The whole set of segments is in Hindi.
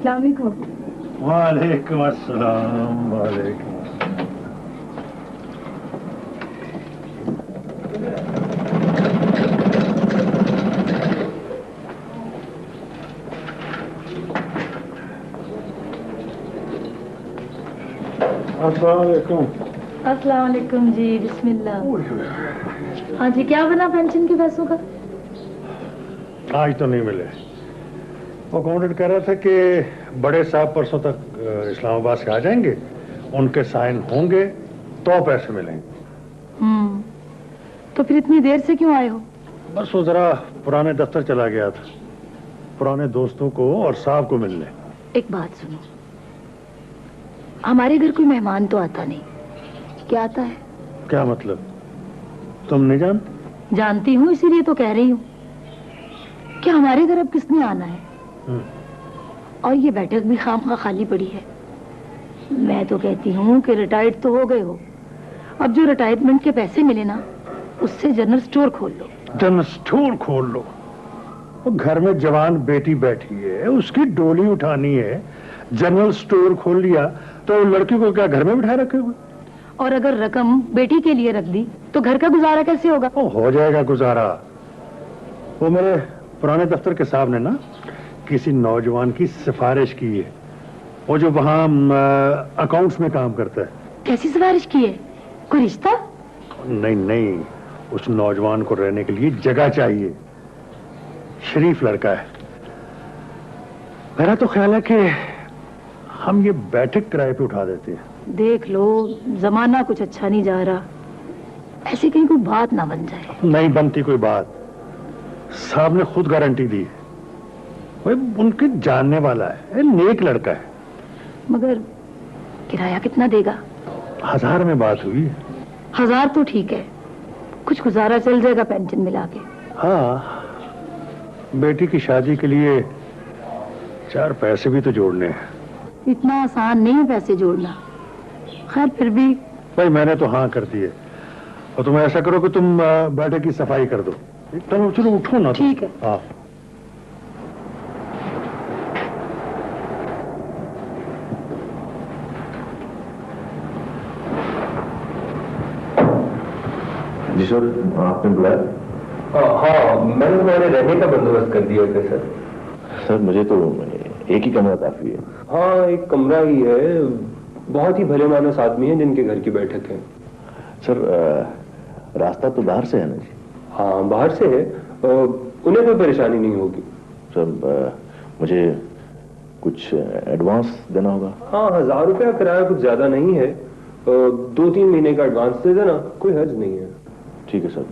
अस्सलाम वालेकुम। वालेकुम अस्सलाम। वालेकुम अस्सलाम वालेकुम। अस्सलाम वालेकुम जी, बिस्मिल्लाह। हाँ जी, क्या बना पेंशन के पैसों का? आज तो नहीं मिले। वो अकाउंटेंट कह रहा था कि बड़े साहब परसों तक इस्लामाबाद से आ जाएंगे, उनके साइन होंगे तो पैसे मिलेंगे। तो फिर इतनी देर से क्यों आए हो? बस वो जरा पुराने दफ्तर चला गया था, पुराने दोस्तों को और साहब को मिलने। एक बात सुनो, हमारे घर कोई मेहमान तो आता नहीं, क्या आता है? क्या मतलब? तुम नहीं जानते? जानती हूँ, इसीलिए तो कह रही हूँ कि हमारे घर अब किसने आना है। और ये बैठक भी खामखा खाली पड़ी है। मैं तो कहती हूँ कि रिटायर्ड तो हो गए हो, अब जो रिटायरमेंट के पैसे मिले ना, उससे जनरल स्टोर खोल लो। जनरल स्टोर खोल लो? वो घर में जवान बेटी बैठी है, उसकी डोली उठानी है, जनरल स्टोर खोल लिया तो लड़की को क्या घर में बिठाए रखोगे? और अगर रकम बेटी के लिए रख दी तो घर का गुजारा कैसे होगा? हो जाएगा गुजारा। वो मेरे पुराने दफ्तर के साहब ने ना किसी नौजवान की सिफारिश की है, वो जो वहां अकाउंट्स में काम करता है। कैसी सिफारिश की है? कोई रिश्ता? नहीं नहीं, उस नौजवान को रहने के लिए जगह चाहिए, शरीफ लड़का है। मेरा तो ख्याल है कि हम ये बैठक किराए पे उठा देते हैं। देख लो, जमाना कुछ अच्छा नहीं जा रहा, ऐसे कहीं कोई बात ना बन जाए। नहीं बनती कोई बात, साहब ने खुद गारंटी दी है, भाई उनके जानने वाला है, नेक लड़का है। मगर किराया कितना देगा? 1000 में बात हुई। 1000 तो ठीक है, कुछ गुजारा चल जाएगा पेंशन मिला के। हाँ, बेटी की शादी के लिए 4 पैसे भी तो जोड़ने हैं। इतना आसान नहीं है पैसे जोड़ना। खैर फिर भी। भाई मैंने तो हाँ कर दी है, और तुम ऐसा करो कि तुम बैठक की सफाई कर दो। चलो चलो उठो ना। ठीक है। हाँ जी सर, आपने बुलाया? हाँ, मैंने तुम्हारे रहने का बंदोबस्त कर दिया है सर। सर मुझे तो एक ही कमरा काफी है। हाँ, एक कमरा ही है, बहुत ही भले मानस आदमी है जिनके घर की बैठक है। सर रास्ता तो बाहर से है ना जी? हाँ बाहर से है, उन्हें कोई परेशानी नहीं होगी। सर मुझे कुछ एडवांस देना होगा। हाँ, 1000 रुपया किराया कुछ ज्यादा नहीं है, 2-3 महीने का एडवांस दे देना, कोई हर्ज नहीं है। ठीक है सर,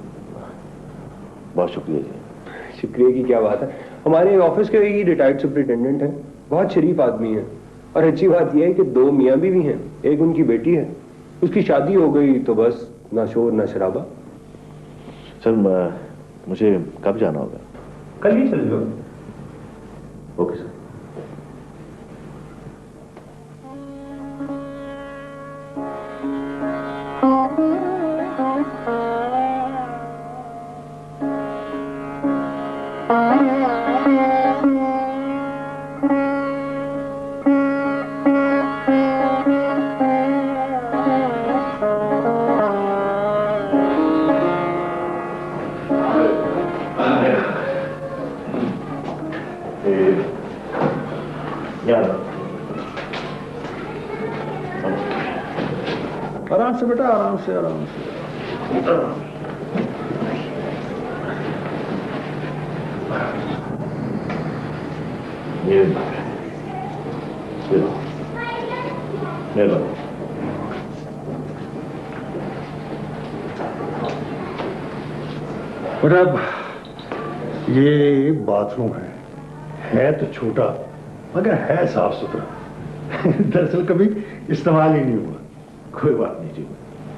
बहुत शुक्रिया जी। शुक्रिया की क्या बात है, हमारे ऑफिस के ही रिटायर्ड सुपरिटेंडेंट है, बहुत शरीफ आदमी है। और अच्छी बात यह है कि 2 मियाँ बीवी हैं, एक उनकी बेटी है, उसकी शादी हो गई तो बस ना शोर ना शराबा। सर मुझे कब जाना होगा? कल ही चल जाओ। Okay sir. आराम से बेटा, आराम से आराम से। और अब ये बाथरूम है तो छोटा मगर है साफ सुथरा। दरअसल कभी इस्तेमाल ही नहीं हुआ। कोई बात नहीं जी,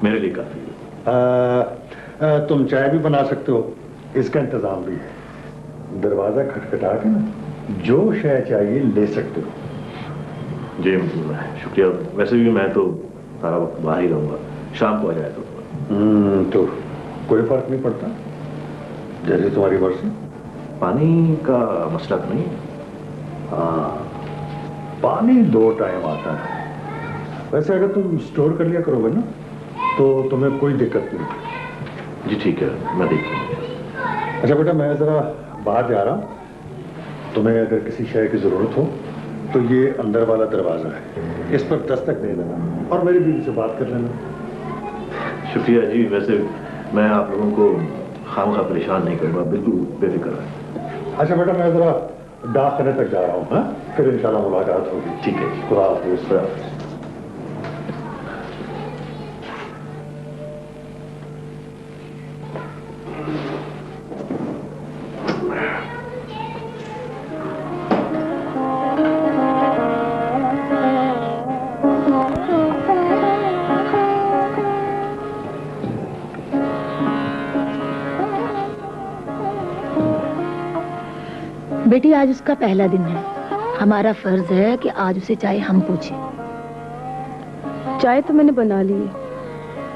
मेरे लिए काफी है। तुम चाय भी बना सकते हो, इसका इंतजाम भी है। दरवाजा खटखटा के ना जो शय चाहिए ले सकते हो। जी शुक्रिया। वैसे भी मैं तो सारा वक्त बाहर ही रहूंगा, शाम को आ जाए तो कोई फर्क नहीं पड़ता, जैसे तुम्हारी मर्जी। पानी का मसला तो नहीं? हाँ, पानी 2 टाइम आता है। वैसे अगर तुम स्टोर कर लिया करोगे ना तो तुम्हें कोई दिक्कत नहीं। जी ठीक है, मैं देख लूँगा। अच्छा बेटा, मैं जरा बाहर जा रहा हूँ। तुम्हें अगर किसी शय की जरूरत हो तो ये अंदर वाला दरवाजा है, इस पर दस्तक दे देना और मेरी बीवी से बात कर लेना। शुक्रिया जी। वैसे मैं आप लोगों को खामखा परेशान नहीं करूँगा, बिल्कुल बेफिक्र है। अच्छा बेटा, मैं जरा डाकखाने तक जा रहा हूँ। हाँ, फिर इंशाल्लाह मुलाकात होगी। ठीक है जी। खुदा हाफिज़। बेटी, आज उसका पहला दिन है। हमारा फर्ज है कि आज उसे चाय हम पूछें। चाय तो मैंने बना ली है,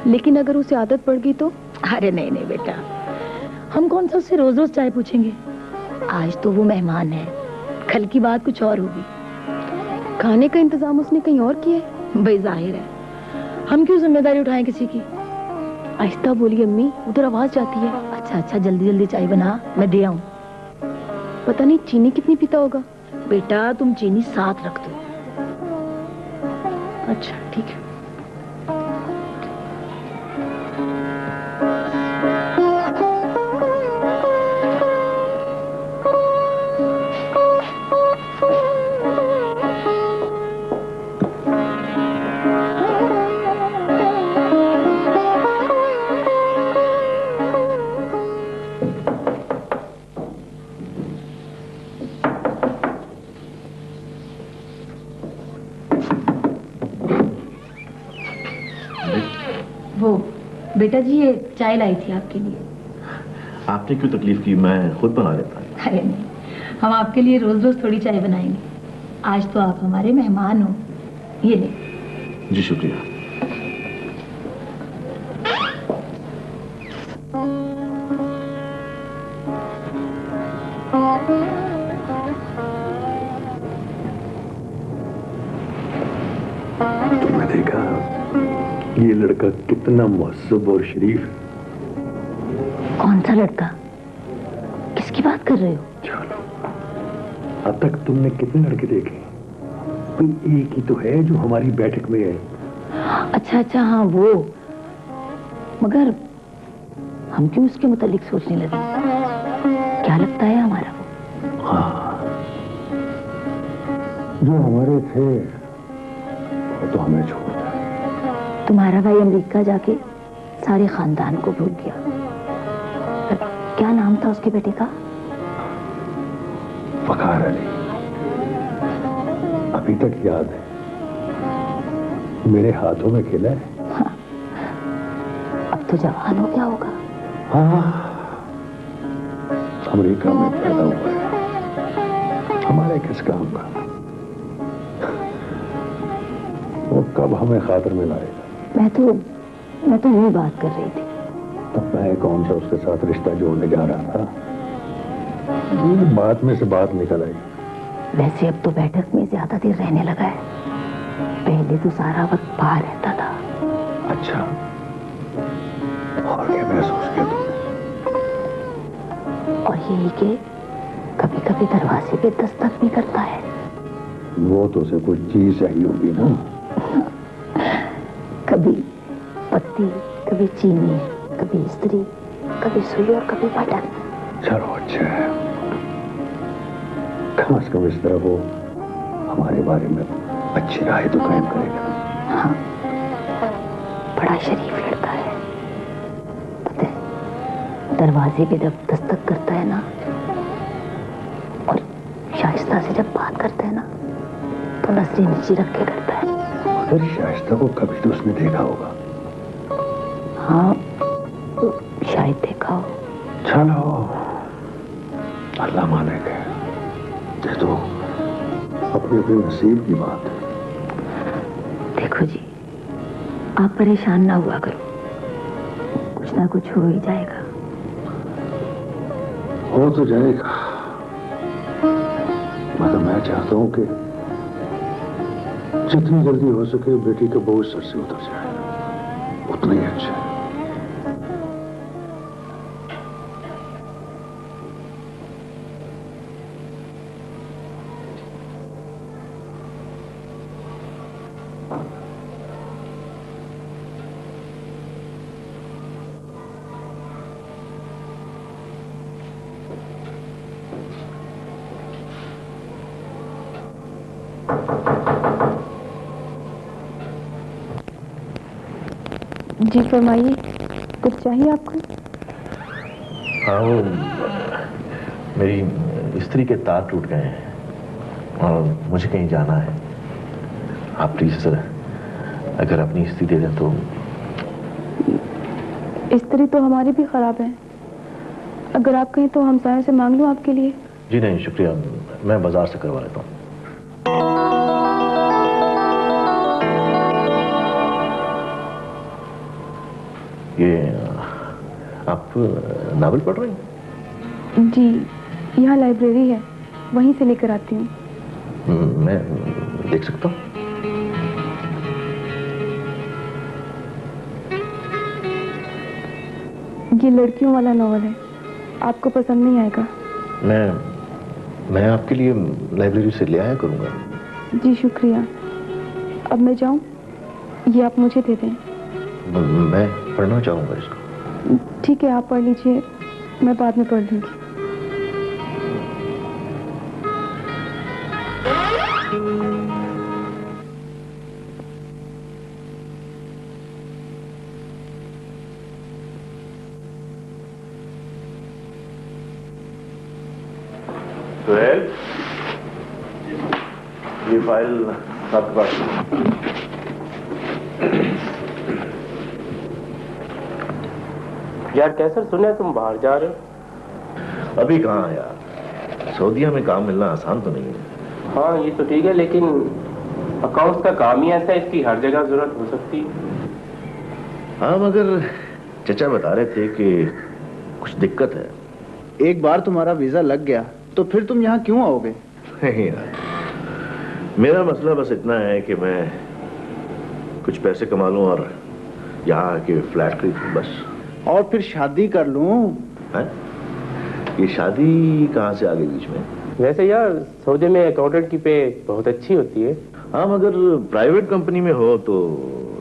लेकिन अगर उसे आदत पड़ गई तो? अरे नहीं नहीं बेटा, हम कौन सा उससे रोज रोज चाय पूछेंगे। आज तो वो मेहमान है, कल की बात कुछ और होगी। खाने का इंतजाम उसने कहीं और किया है? भाई जाहिर है, हम क्यों जिम्मेदारी उठाएं किसी की। आहिस्ता बोलिए अम्मी, उधर आवाज जाती है। अच्छा अच्छा, जल्दी जल्दी चाय बना, मैं दे आऊं। पता नहीं चीनी कितनी पीता होगा। बेटा तुम चीनी साथ रख दो। अच्छा ठीक है। बेटा जी, ये चाय लाई थी आपके लिए। आपने क्यों तकलीफ की, मैं खुद बना लेता हूँ। अरे नहीं, हम आपके लिए रोज रोज थोड़ी चाय बनाएंगे। आज तो आप हमारे मेहमान हो, ये ले। जी शुक्रिया। तुमने देखा ये लड़का कितना मुहस्सब और शरीफ। कौन सा लड़का? किसकी बात कर रहे हो? चलो, अब तक तुमने कितने लड़के देखे? कोई एक ही तो है जो हमारी बैठक में है। अच्छा अच्छा, हाँ वो। मगर हम क्यों उसके मुतालिक सोचने लगे? क्या लगता है हमारा वो? हाँ, जो हमारे थे वो तो हमें छोड़। तुम्हारा भाई अमेरिका जाके सारे खानदान को भूल गया। क्या नाम था उसके बेटे का? वकार अली। अभी तक याद है, मेरे हाथों में खेला है। हाँ, अब तो जवान हो गया होगा। हाँ, अमेरिका में पैदा हुआ है, हमारे किस काम का। वो कब हमें खातिर में लाएगा? मैं तो यही बात कर रही थी। तब मैं कौन सा उसके साथ रिश्ता जोड़ने जा रहा था। ये बात में से बात निकल आई। वैसे अब तो बैठक में ज्यादा देर रहने लगा है, पहले तो सारा वक्त बाहर रहता था। अच्छा, और क्या महसूस किया तुमने? और यही कि कभी कभी दरवाजे पे दस्तक भी करता है। वो तो उसे कुछ चीज चाहिए होगी ना। कभी पत्ती, कभी चीनी, कभी स्त्री, कभी सुई और कभी बटन। चलो अच्छा है, कम से कम इस तरह वो हमारे बारे में अच्छी राय तो कायम करेगा। हाँ, बड़ा शरीफ लड़का है। पता है, दरवाजे पे जब दस्तक करता है ना, और शाइस्ता से जब बात करता है ना, तो नजरें नीचे रख के करता है। मगर शाइस्ता को कभी तो उसने देखा होगा। हाँ, शायद देखा हो। चलो, अल्लाह मानेगा। ये तो अपने अपने नसीब की बात है। देखो जी, आप परेशान ना हुआ करो, कुछ ना कुछ हो ही जाएगा। हो तो जाएगा, मगर मैं चाहता हूं कि जितनी जल्दी हो सके बेटी का बोझ सर से उतर जाए उतना ही अच्छा है। जी फरमाइए, कुछ चाहिए आपको? हाँ, वो मेरी स्त्री के तार टूट गए हैं और मुझे कहीं जाना है। आप प्लीज अगर अपनी स्त्री दे दें तो। स्त्री तो हमारी भी खराब है, अगर आप कहें तो हमसायों से मांग लूं आपके लिए। जी नहीं शुक्रिया, मैं बाजार से करवा लेता हूँ। ये आप नावल पढ़ रही हैं? जी, यहाँ लाइब्रेरी है, वहीं से लेकर आती हूँ। मैं देख सकता हूँ? ये लड़कियों वाला नॉवल है, आपको पसंद नहीं आएगा। मैं आपके लिए लाइब्रेरी से ले आया करूँगा। जी शुक्रिया। अब मैं जाऊँ? ये आप मुझे दे दें। मैं पढ़ना चाहूँगा इसको। ठीक है, आप पढ़ लीजिए, मैं बाद में पढ़ लूँगी। सुहेल, ये फाइल आपके पास। यार कैसर, सुना है तुम बाहर जा रहे हो? अभी कहाँ यार, सऊदीया में काम मिलना आसान तो नहीं है। हाँ ये तो ठीक है, लेकिन अकाउंट्स का काम ही ऐसा है, इसकी हर जगह जरूरत हो सकती है। हाँ मगर चचा बता रहे थे कि कुछ दिक्कत है। एक बार तुम्हारा वीजा लग गया तो फिर तुम यहाँ क्यों आओगे? नहीं यार, मेरा मसला बस इतना है कि मैं कुछ पैसे कमा लूं और यहाँ आके फ्लैट खरीदूं बस। और फिर शादी कर लूं। है? ये शादी कहाँ से आ गई बीच में? वैसे यार सऊदी में अकाउंटेंट की पे बहुत अच्छी होती है। हाँ मगर प्राइवेट कंपनी में हो तो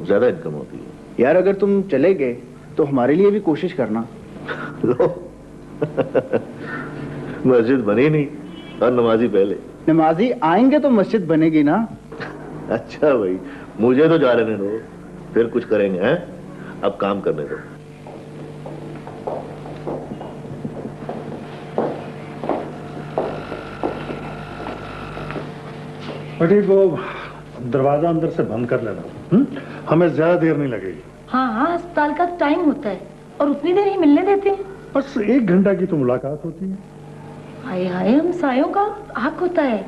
ज्यादा इनकम होती है। यार अगर तुम चले गए तो हमारे लिए भी कोशिश करना। लो मस्जिद बनी नहीं और नमाजी पहले। नमाजी आएंगे तो मस्जिद बनेगी ना। अच्छा भाई, मुझे तो जा लेने दो, फिर कुछ करेंगे। हैं? अब काम करने दो। ठीक, वो दरवाजा अंदर से बंद कर लेना। हमें ज्यादा देर नहीं लगेगी। हाँ हाँ, अस्पताल का टाइम होता है और उतनी देर ही मिलने देते हैं। बस 1 घंटा की तो मुलाकात होती है। हाय हाय, हम सायों का हक होता है।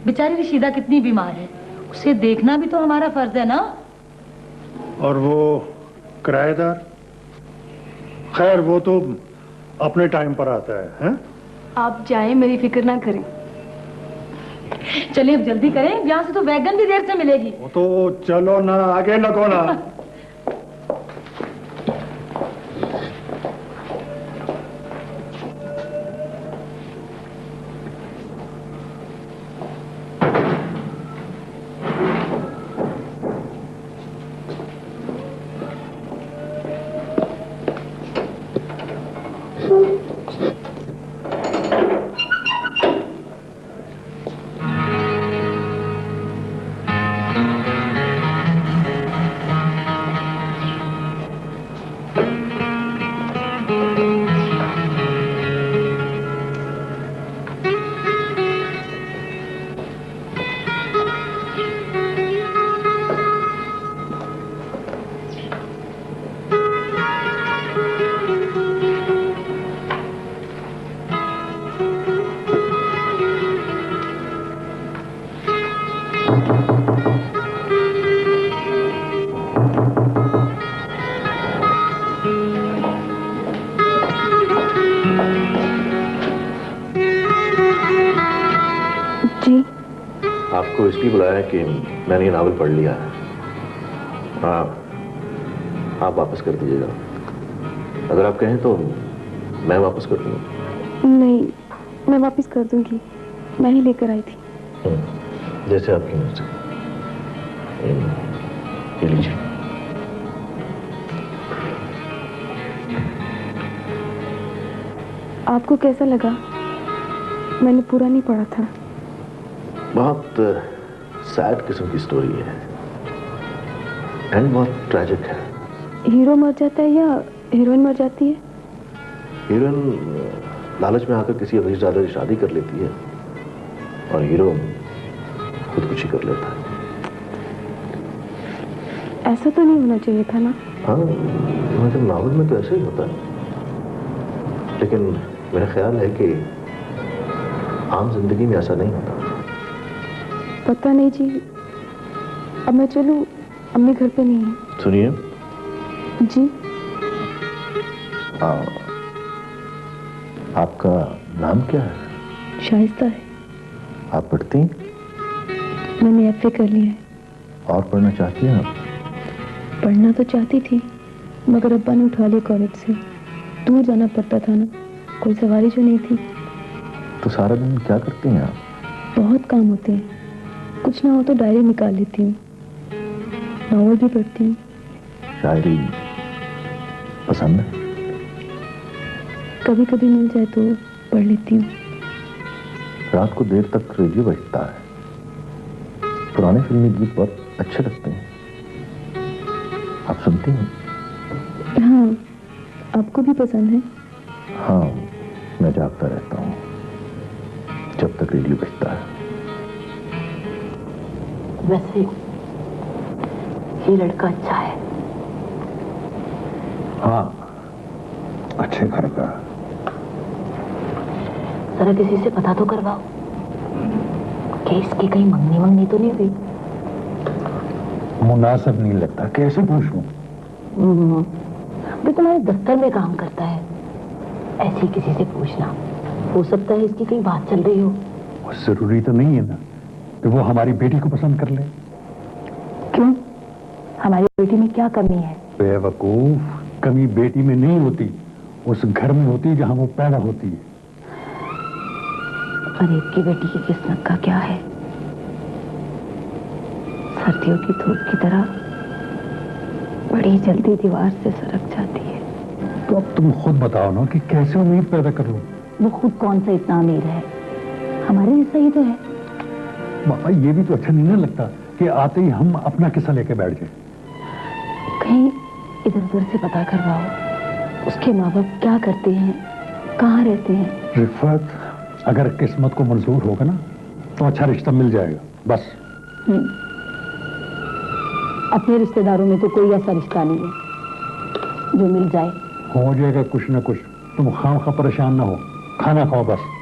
बेचारी रशीदा कितनी बीमार है, उसे देखना भी तो हमारा फर्ज है ना। और वो किराएदार, खैर वो तो अपने टाइम पर आता है, हैं? आप जाएं, मेरी फिक्र ना करें। चलिए अब जल्दी करें, यहाँ से तो वैगन भी देर से मिलेगी। वो तो चलो ना, आगे लगो ना। आपको इसलिए बुलाया कि मैंने ये नावल पढ़ लिया है। आप वापस कर दीजिएगा। अगर आप कहें तो मैं वापस कर दूंगा। नहीं, मैं वापस कर दूंगी, मैं ही लेकर आई थी। जैसे आपकी मर्जी। ये लीजिए। आपको कैसा लगा? मैंने पूरा नहीं पढ़ा था। बहुत सैड किस्म की स्टोरी है एंड बहुत ट्रैजिक है। हीरो मर जाता है या हीरोइन मर जाती है? हीरोइन लालच में आकर किसी अमीरजादे से शादी कर लेती है और हीरो खुदकुशी कर लेता है। ऐसा तो नहीं होना चाहिए था ना? हाँ, मतलब नावल में तो ऐसा ही होता है, लेकिन मेरा ख्याल है कि आम जिंदगी में ऐसा नहीं होता। पता नहीं जी। अब मैं चलूं? अम्मी घर पे नहीं है। सुनिए जी। आपका नाम क्या है? शाइस्ता है। आप पढ़ती हैं? मैंने एफए कर लिया है। और पढ़ना चाहती हैं आप? पढ़ना तो चाहती थी, मगर अब्बा ने उठा लिया कॉलेज से। दूर जाना पड़ता था ना, कोई सवारी जो नहीं थी। तो सारा दिन क्या करती हैं आप? बहुत काम होते हैं, कुछ ना हो तो डायरी निकाल लेती हूँ, नॉवल भी पढ़ती हूँ। शायरी पसंद है? कभी कभी मिल जाए तो पढ़ लेती हूँ। रात को देर तक रेडियो बजता है, पुराने फिल्मी गीत बहुत अच्छे लगते हैं। आप सुनती हैं? हाँ, आपको भी पसंद है? हाँ, मैं जागता रहता हूँ जब तक रेडियो बजता है। वैसे ये लड़का अच्छा है। हाँ, अच्छे घर का। जरा किसी से पता तो करवाओ कि इसकी कहीं मंगनी मंगनी तो नहीं हुई। मुनासिब नहीं लगता, कैसे पूछूं? वो तुम्हारे दफ्तर में काम करता है, ऐसे किसी से पूछना। हो सकता है इसकी कहीं बात चल रही हो। और जरूरी तो नहीं है ना कि वो हमारी बेटी को पसंद कर ले। क्यों? हमारी बेटी में क्या कमी है? बेवकूफ, कमी बेटी में नहीं होती, उस घर में होती है जहां वो पैदा होती है। गरीब की बेटी की किस्मत का क्या है? सर्दियों की धूप की तरह बड़ी जल्दी दीवार से सरक जाती है। तो अब तुम खुद बताओ ना कि कैसे उम्मीद पैदा करूं। वो खुद कौन सा इतना अमीर है, हमारे जैसा ही तो है। बाबा, ये भी तो अच्छा नहीं ना लगता कि आते ही हम अपना किस्सा लेके बैठ जाए। कहीं इधर उधर से पता करवाओ, उसके माँ बाप क्या करते हैं, कहाँ रहते हैं। रिफत, अगर किस्मत को मंजूर होगा ना तो अच्छा रिश्ता मिल जाएगा, बस। अपने रिश्तेदारों में तो कोई ऐसा रिश्ता नहीं है जो मिल जाए। हो जाएगा कुछ ना कुछ, तुम खामखा परेशान ना हो, खाना खाओ बस।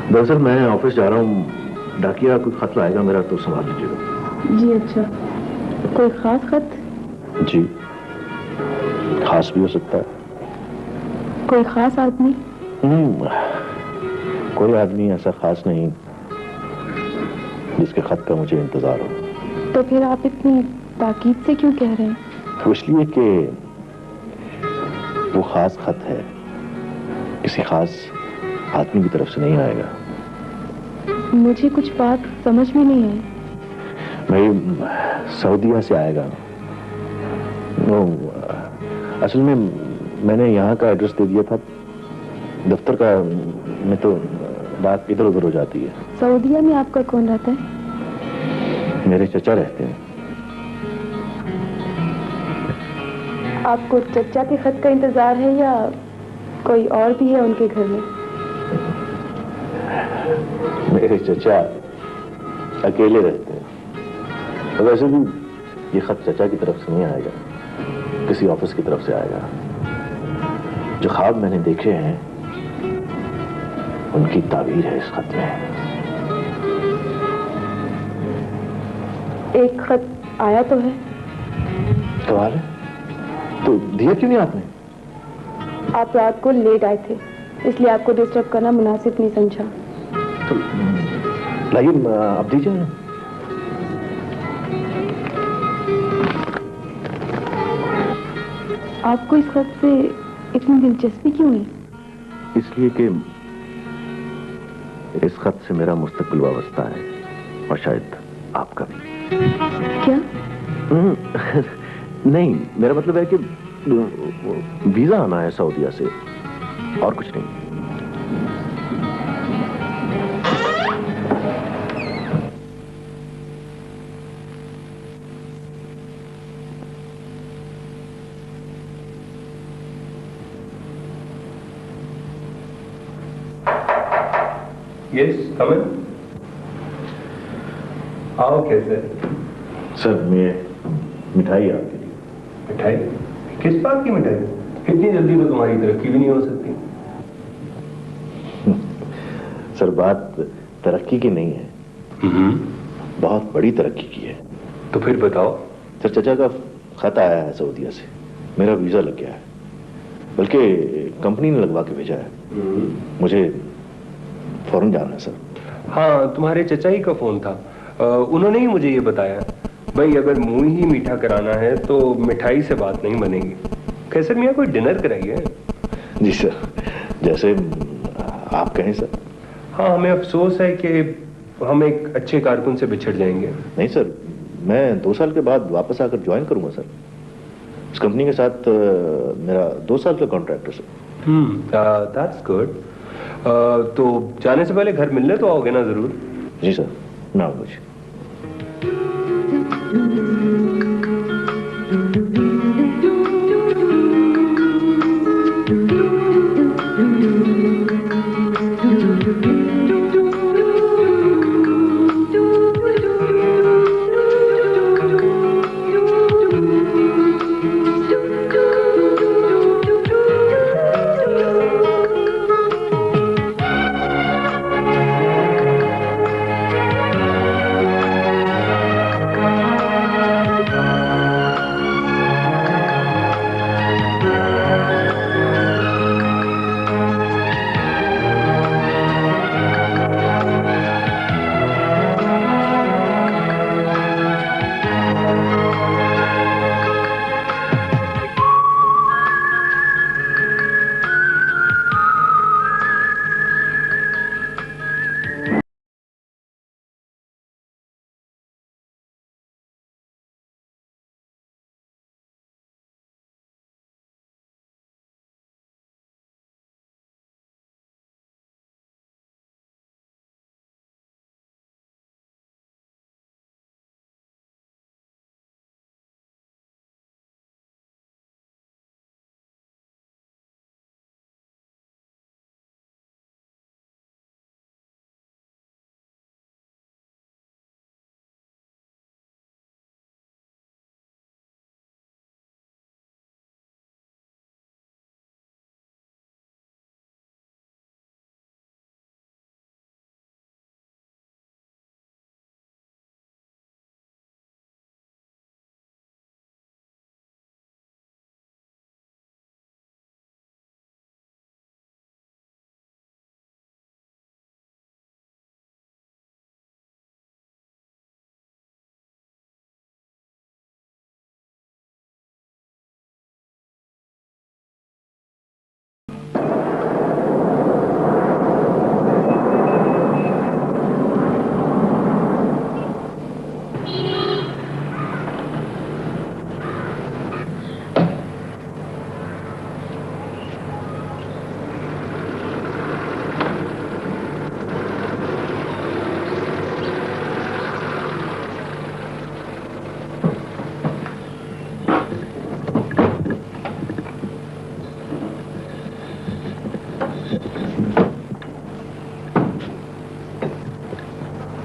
दरअसल मैं ऑफिस जा रहा हूँ, डाकिया कुछ खत लाएगा मेरा, तो संभाल लीजिएगा। जी अच्छा। कोई खास खत? जी, खास भी हो सकता है। कोई खास आदमी? कोई आदमी ऐसा खास नहीं जिसके खत का मुझे इंतजार हो। तो फिर आप इतनी ताकीद से क्यों कह रहे हैं? तो इसलिए कि वो खास खत है, किसी खास आदमी की तरफ से नहीं आएगा। मुझे कुछ बात समझ में नहीं आई। भाई सऊदीया से आएगा। वो असल में मैंने यहाँ का एड्रेस दे दिया था, दफ्तर का में तो बात इधर उधर हो जाती है। सऊदीया में आपका कौन रहता है? मेरे चचा रहते हैं। आपको चचा के खत का इंतजार है या कोई और भी है उनके घर में? मेरे मेरे चचा अकेले रहते हैं। तो वैसे भी ये खत चचा की तरफ से नहीं आएगा, किसी ऑफिस की तरफ से आएगा। जो ख्वाब मैंने देखे हैं उनकी ताबीर है इस खत में। एक खत आया तो है। कमाल है, तो दिया क्यों नहीं आपने? आप रात को लेट आए थे, इसलिए आपको डिस्टर्ब करना मुनासिब नहीं समझा। तो लाइए, अब दीजिए ना। आपको इस खत से इतनी दिलचस्पी क्यों है? इसलिए कि इस खत से मेरा मुस्तकबिल वाबस्ता है, और शायद आपका भी। क्या? नहीं, मेरा मतलब है कि वीजा आना है सऊदीया से, और कुछ नहीं। यस, कम इन। आओ। कैसे? सर, मैं मिठाई आपके लिए। मिठाई? किस बात की मिठाई? इतनी जल्दी तो तुम्हारी तरक्की भी नहीं हो सकती। सर, बात तरक्की की नहीं है, बहुत बड़ी तरक्की की है। तो फिर बताओ। सर, चचा का खत आया है सऊदीया से, मेरा वीजा लग गया है, बल्कि कंपनी ने लगवा के भेजा है। मुझे फौरन जाना है सर। हाँ, तुम्हारे चचा ही का फोन था, उन्होंने ही मुझे ये बताया। भाई, अगर मुंह ही मीठा कराना है तो मिठाई से बात नहीं बनेगी। कैसर मियाँ, कोई डिनर कराइए। जी सर, जैसे आप कहें सर। हाँ, हमें अफसोस है कि हम एक अच्छे कारकुन से बिछड़ जाएंगे। नहीं सर, मैं 2 साल के बाद वापस आकर ज्वाइन करूंगा सर। इस कंपनी के साथ मेरा 2 साल का कॉन्ट्रैक्ट है सर। That's good. तो जाने से पहले घर मिलने तो आओगे ना जरूर? जी सर, मैं आऊंगा जी।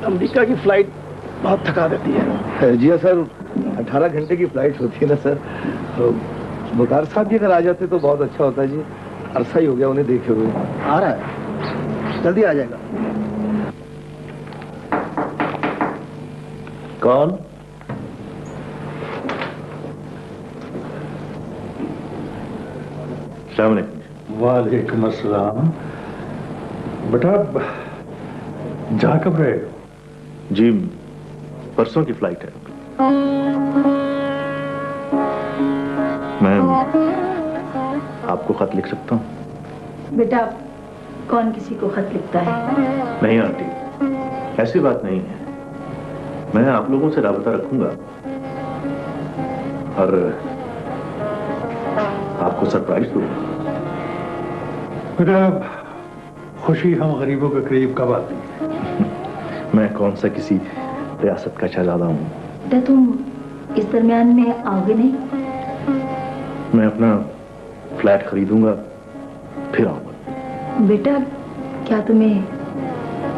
अमेरिका की फ्लाइट बहुत थका देती है। जी हाँ सर, 18 घंटे की फ्लाइट होती है ना सर। तो बुखार साहब भी अगर आ जाते तो बहुत अच्छा होता जी। अरसा ही हो गया उन्हें देखे हुए। आ रहा है, जल्दी आ जाएगा। कौन? वालेकुम अस्सलाम। बेटा जा कब रहे हो? जी परसों की फ्लाइट है। मैं आपको खत लिख सकता हूँ? बेटा कौन किसी को खत लिखता है? नहीं आंटी, ऐसी बात नहीं है। मैं आप लोगों से राबता रखूंगा और आपको सरप्राइज दूंगा। बेटा खुशी हम गरीबों के करीब कब आती है? मैं कौन सा किसी रियासत का शहजादा हूँ? बेटा तुम इस दरमियान में आओगे नहीं? मैं अपना फ्लैट खरीदूंगा फिर आऊंगा। बेटा क्या तुम्हें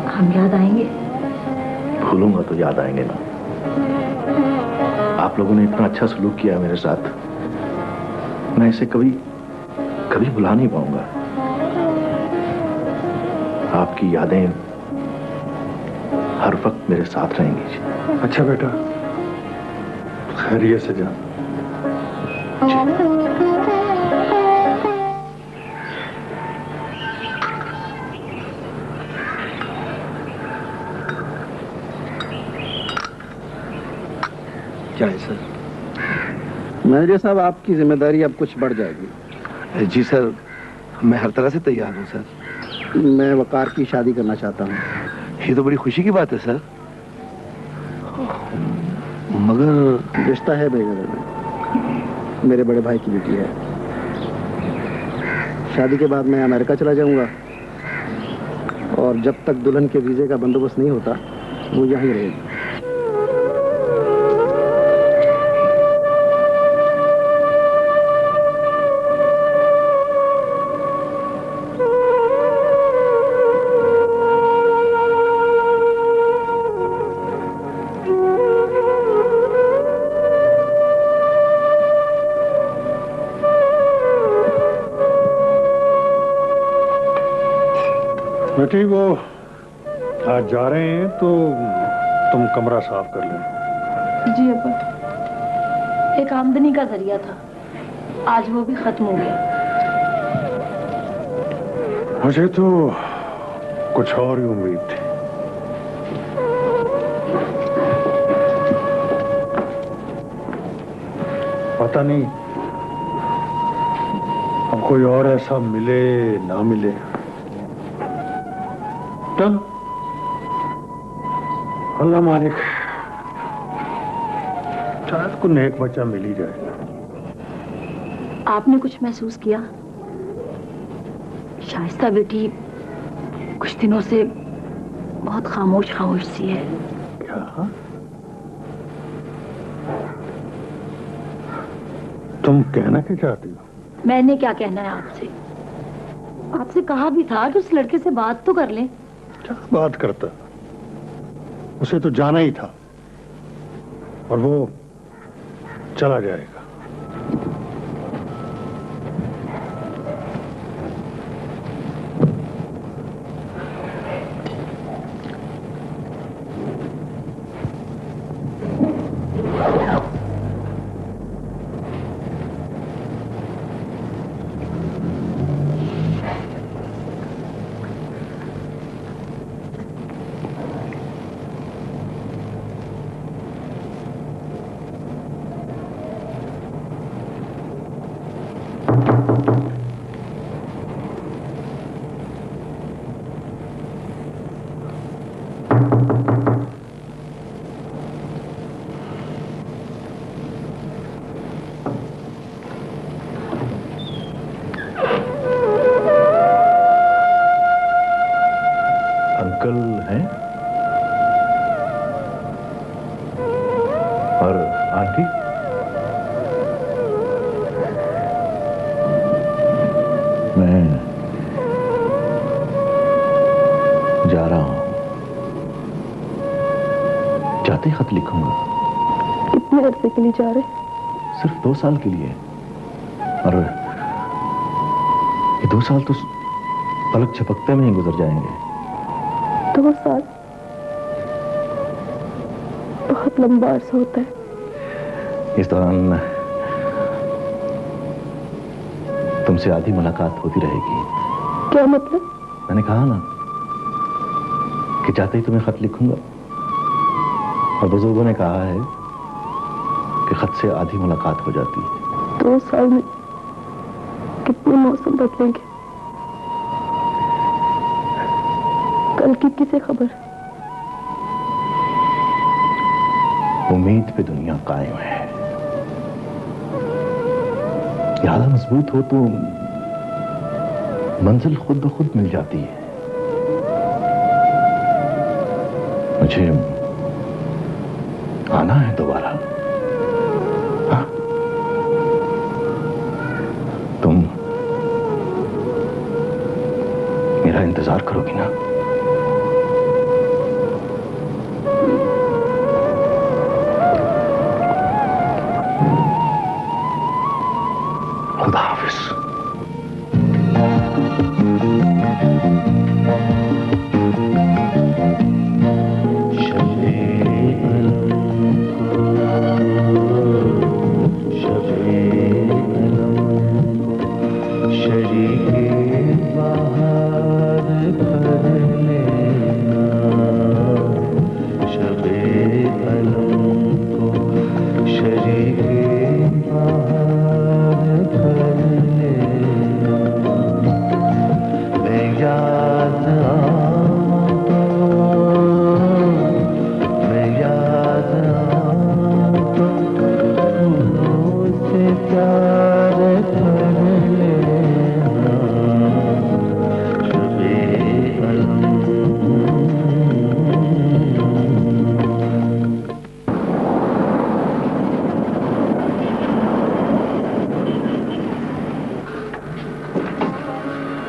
हम याद आएंगे? भूलूंगा तो याद आएंगे ना। आप लोगों ने इतना अच्छा सलूक किया मेरे साथ, मैं इसे कभी कभी भुला नहीं पाऊंगा। आपकी यादें हर वक्त मेरे साथ रहेंगी। अच्छा बेटा, खैरियत से जा। क्या है सर? मैनेजर साहब, आपकी जिम्मेदारी अब कुछ बढ़ जाएगी। जी सर, मैं हर तरह से तैयार हूँ सर। मैं वकार की शादी करना चाहता हूँ। ये तो बड़ी खुशी की बात है सर, मगर रिश्ता है मेरे घर में, मेरे बड़े भाई की बेटी है। शादी के बाद मैं अमेरिका चला जाऊंगा और जब तक दुल्हन के वीजे का बंदोबस्त नहीं होता वो यहीं रहेगी। बेटी वो आज जा रहे हैं तो तुम कमरा साफ कर लें। जी अब्बा, एक आमदनी का जरिया था, आज वो भी खत्म हो गया। मुझे तो कुछ और ही उम्मीद थी। पता नहीं अब कोई और ऐसा मिले ना मिले। चल अल्लाह मालिक, शायद को नेक बच्चा मिल ही जाएगा। आपने कुछ महसूस किया? शाइस्ता बेटी कुछ दिनों से बहुत खामोश खामोश सी है। क्या तुम कहना क्या चाहती हो? मैंने क्या कहना है आपसे? आपसे कहा भी था कि उस लड़के से बात तो कर लें। क्या बात करता, उसे तो जाना ही था और वो चला जाएगा। अंकल हैं और आंटी? मैं जा रहा हूं। जाते ही खत लिखूंगा। कितने अरसे के लिए जा रहे? सिर्फ 2 साल के लिए, और ये 2 साल तो पलक झपकते में ही गुजर जाएंगे। 2 साल बहुत लंबा अरसा होता है। इस दौरान तुमसे आधी मुलाकात होती रहेगी। क्या मतलब? मैंने कहा ना कि जाते ही तुम्हें खत लिखूंगा, और बुजुर्गों ने कहा है कि खत से आधी मुलाकात हो जाती है। 2 साल में कितने मौसम बदलेंगे? कल की किसे खबर? उम्मीद पे दुनिया कायम है। इरादा मजबूत हो तो मंजिल खुद ब खुद मिल जाती है। मुझे आना है दोबारा। हाँ? तुम मेरा इंतजार करोगी ना? खुदा हाफिज।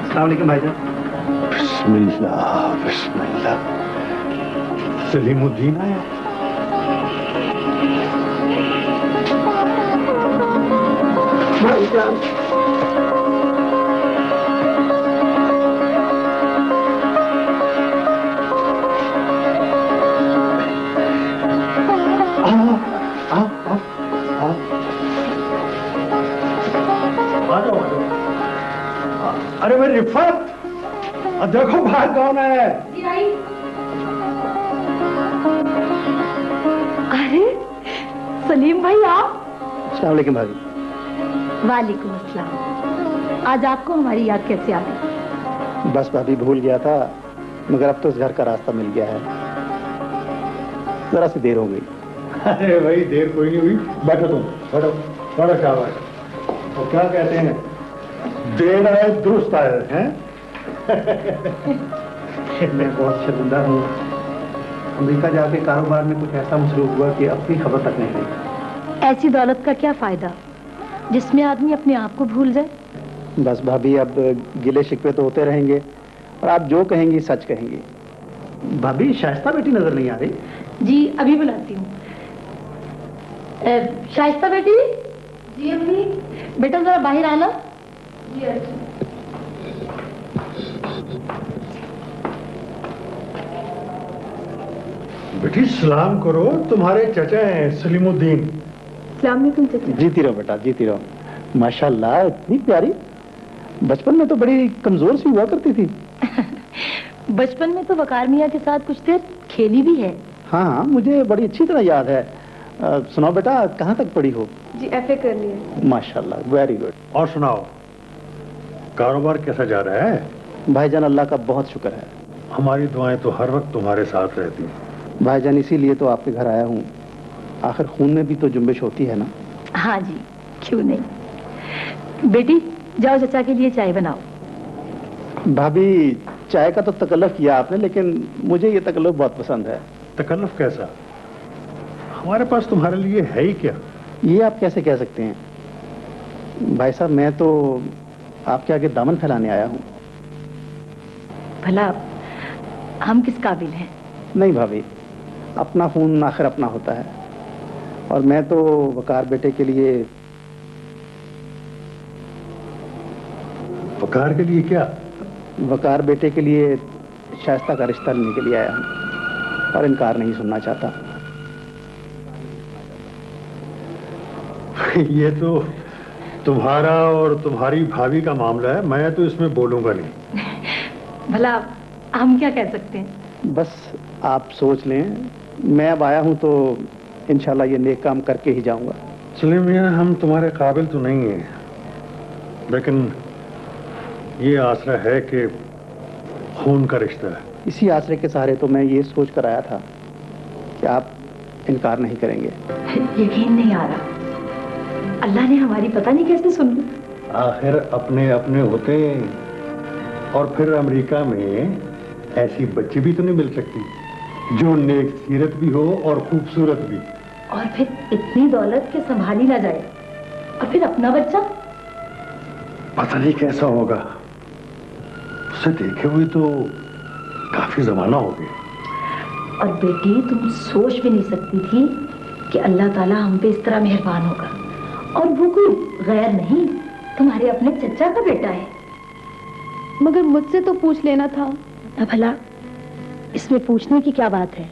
अस्सलामुअलैकुम भाईजान। बिस्मिल्लाह बिस्मिल्लाह। सलीमुद्दीन आया? भाईजान अरे मेरी रिफत, देखो भाई कौन है। अरे सलीम भाई आप? अस्सलाम वालेकुम भाभी। वालेकुम अस्सलाम। आज आपको हमारी याद कैसे आ गई? बस भाभी भूल गया था, मगर अब तो उस घर का रास्ता मिल गया है। जरा सी देर हो गई। अरे भाई देर कोई नहीं हुई, बैठो तुम, बैठो, बड़ा शाबाश। और क्या कहते हैं, देर आए दुरुस्त आए हैं। मैं बहुत शर्मिंदा हूँ। अमेरिका जाके कारोबार में कुछ ऐसा मसरूफ हुआ कि अपनी खबर तक नहीं रही। ऐसी दौलत का क्या फायदा जिसमें आदमी अपने आप को भूल जाए? बस भाभी अब गिले शिकवे तो होते रहेंगे, और आप जो कहेंगी सच कहेंगी। भाभी शाइस्ता बेटी नजर नहीं आ रही। जी अभी बुलाती हूँ। शाइस्ता बेटी। जी अम्मी। बेटा जरा बाहर आना। जी अच्छा। बेटी सलाम करो, तुम्हारे चचा हैं सलीमुद्दीन। सलाम अलैकुम चाचा। जीती रहो बेटा, जीती रहो। माशाल्लाह इतनी प्यारी। बचपन में तो बड़ी कमजोर सी हुआ करती थी। बचपन में तो वकार मियाँ के साथ कुछ देर खेली भी है। हाँ हाँ, मुझे बड़ी अच्छी तरह याद है। सुनाओ बेटा, कहाँ तक पढ़ी हो? जी FA कर लिए। माशाल्लाह, वेरी गुड। और सुनाओ, कारोबार कैसा जा रहा है? भाईजान अल्लाह का बहुत शुक्र है। हमारी दुआएं तो हर वक्त तुम्हारे साथ रहती हैं। भाईजान इसीलिए तो आपके घर आया हूँ। आखिर खून में भी तो जुम्बिश होती है ना। हाँ जी, क्यों नहीं। बेटी जाओ चचा के लिए चाय बनाओ। भाभी चाय का तो तकल्लुफ किया आपने, लेकिन मुझे ये तकल्लुफ बहुत पसंद है। तकल्लुफ कैसा? हमारे पास तुम्हारे लिए है ही क्या? ये आप कैसे कह सकते हैं भाई साहब? मैं तो आपके आगे दामन फैलाने आया हूँ। भला हम किस काबिल हैं? नहीं भाभी, अपना खून आखिर अपना होता है, और मैं तो वकार बेटे के लिए। वकार के लिए क्या? वकार बेटे के लिए शाइस्ता का रिश्ता लेने के लिए आया हूं, और इनकार नहीं सुनना चाहता। ये तो तुम्हारा और तुम्हारी भाभी का मामला है, मैं तो इसमें बोलूंगा नहीं। भला हम क्या कह सकते हैं? बस आप सोच लें, मैं अब आया हूं तो इंशाल्लाह ये नेक काम करके ही जाऊंगा। सलीम मियां, हम तुम्हारे काबिल तो नहीं हैं, लेकिन ये आसरा है कि खून का रिश्ता है। इसी आसरे के सहारे तो मैं ये सोच कर आया था कि आप इनकार नहीं करेंगे। यकीन नहीं आ रहा, अल्लाह ने हमारी पता नहीं कैसे सुन ली। आखिर अपने अपने होते हैं, और फिर अमेरिका में ऐसी बच्ची भी तो नहीं मिल सकती जो नेक सीरत भी हो और खूबसूरत भी। और फिर इतनी दौलत के संभाली ना जाए, और फिर अपना बच्चा पता नहीं कैसा होगा। उसे देखे हुए तो काफी जमाना हो गया। और बेटी, तुम सोच भी नहीं सकती थी कि अल्लाह ताला हम पे इस तरह मेहरबान होगा, और वो कोई गैर नहीं, तुम्हारे अपने चचा का बेटा है। मगर मुझसे तो पूछ लेना था। अब भला इसमें पूछने की क्या बात है?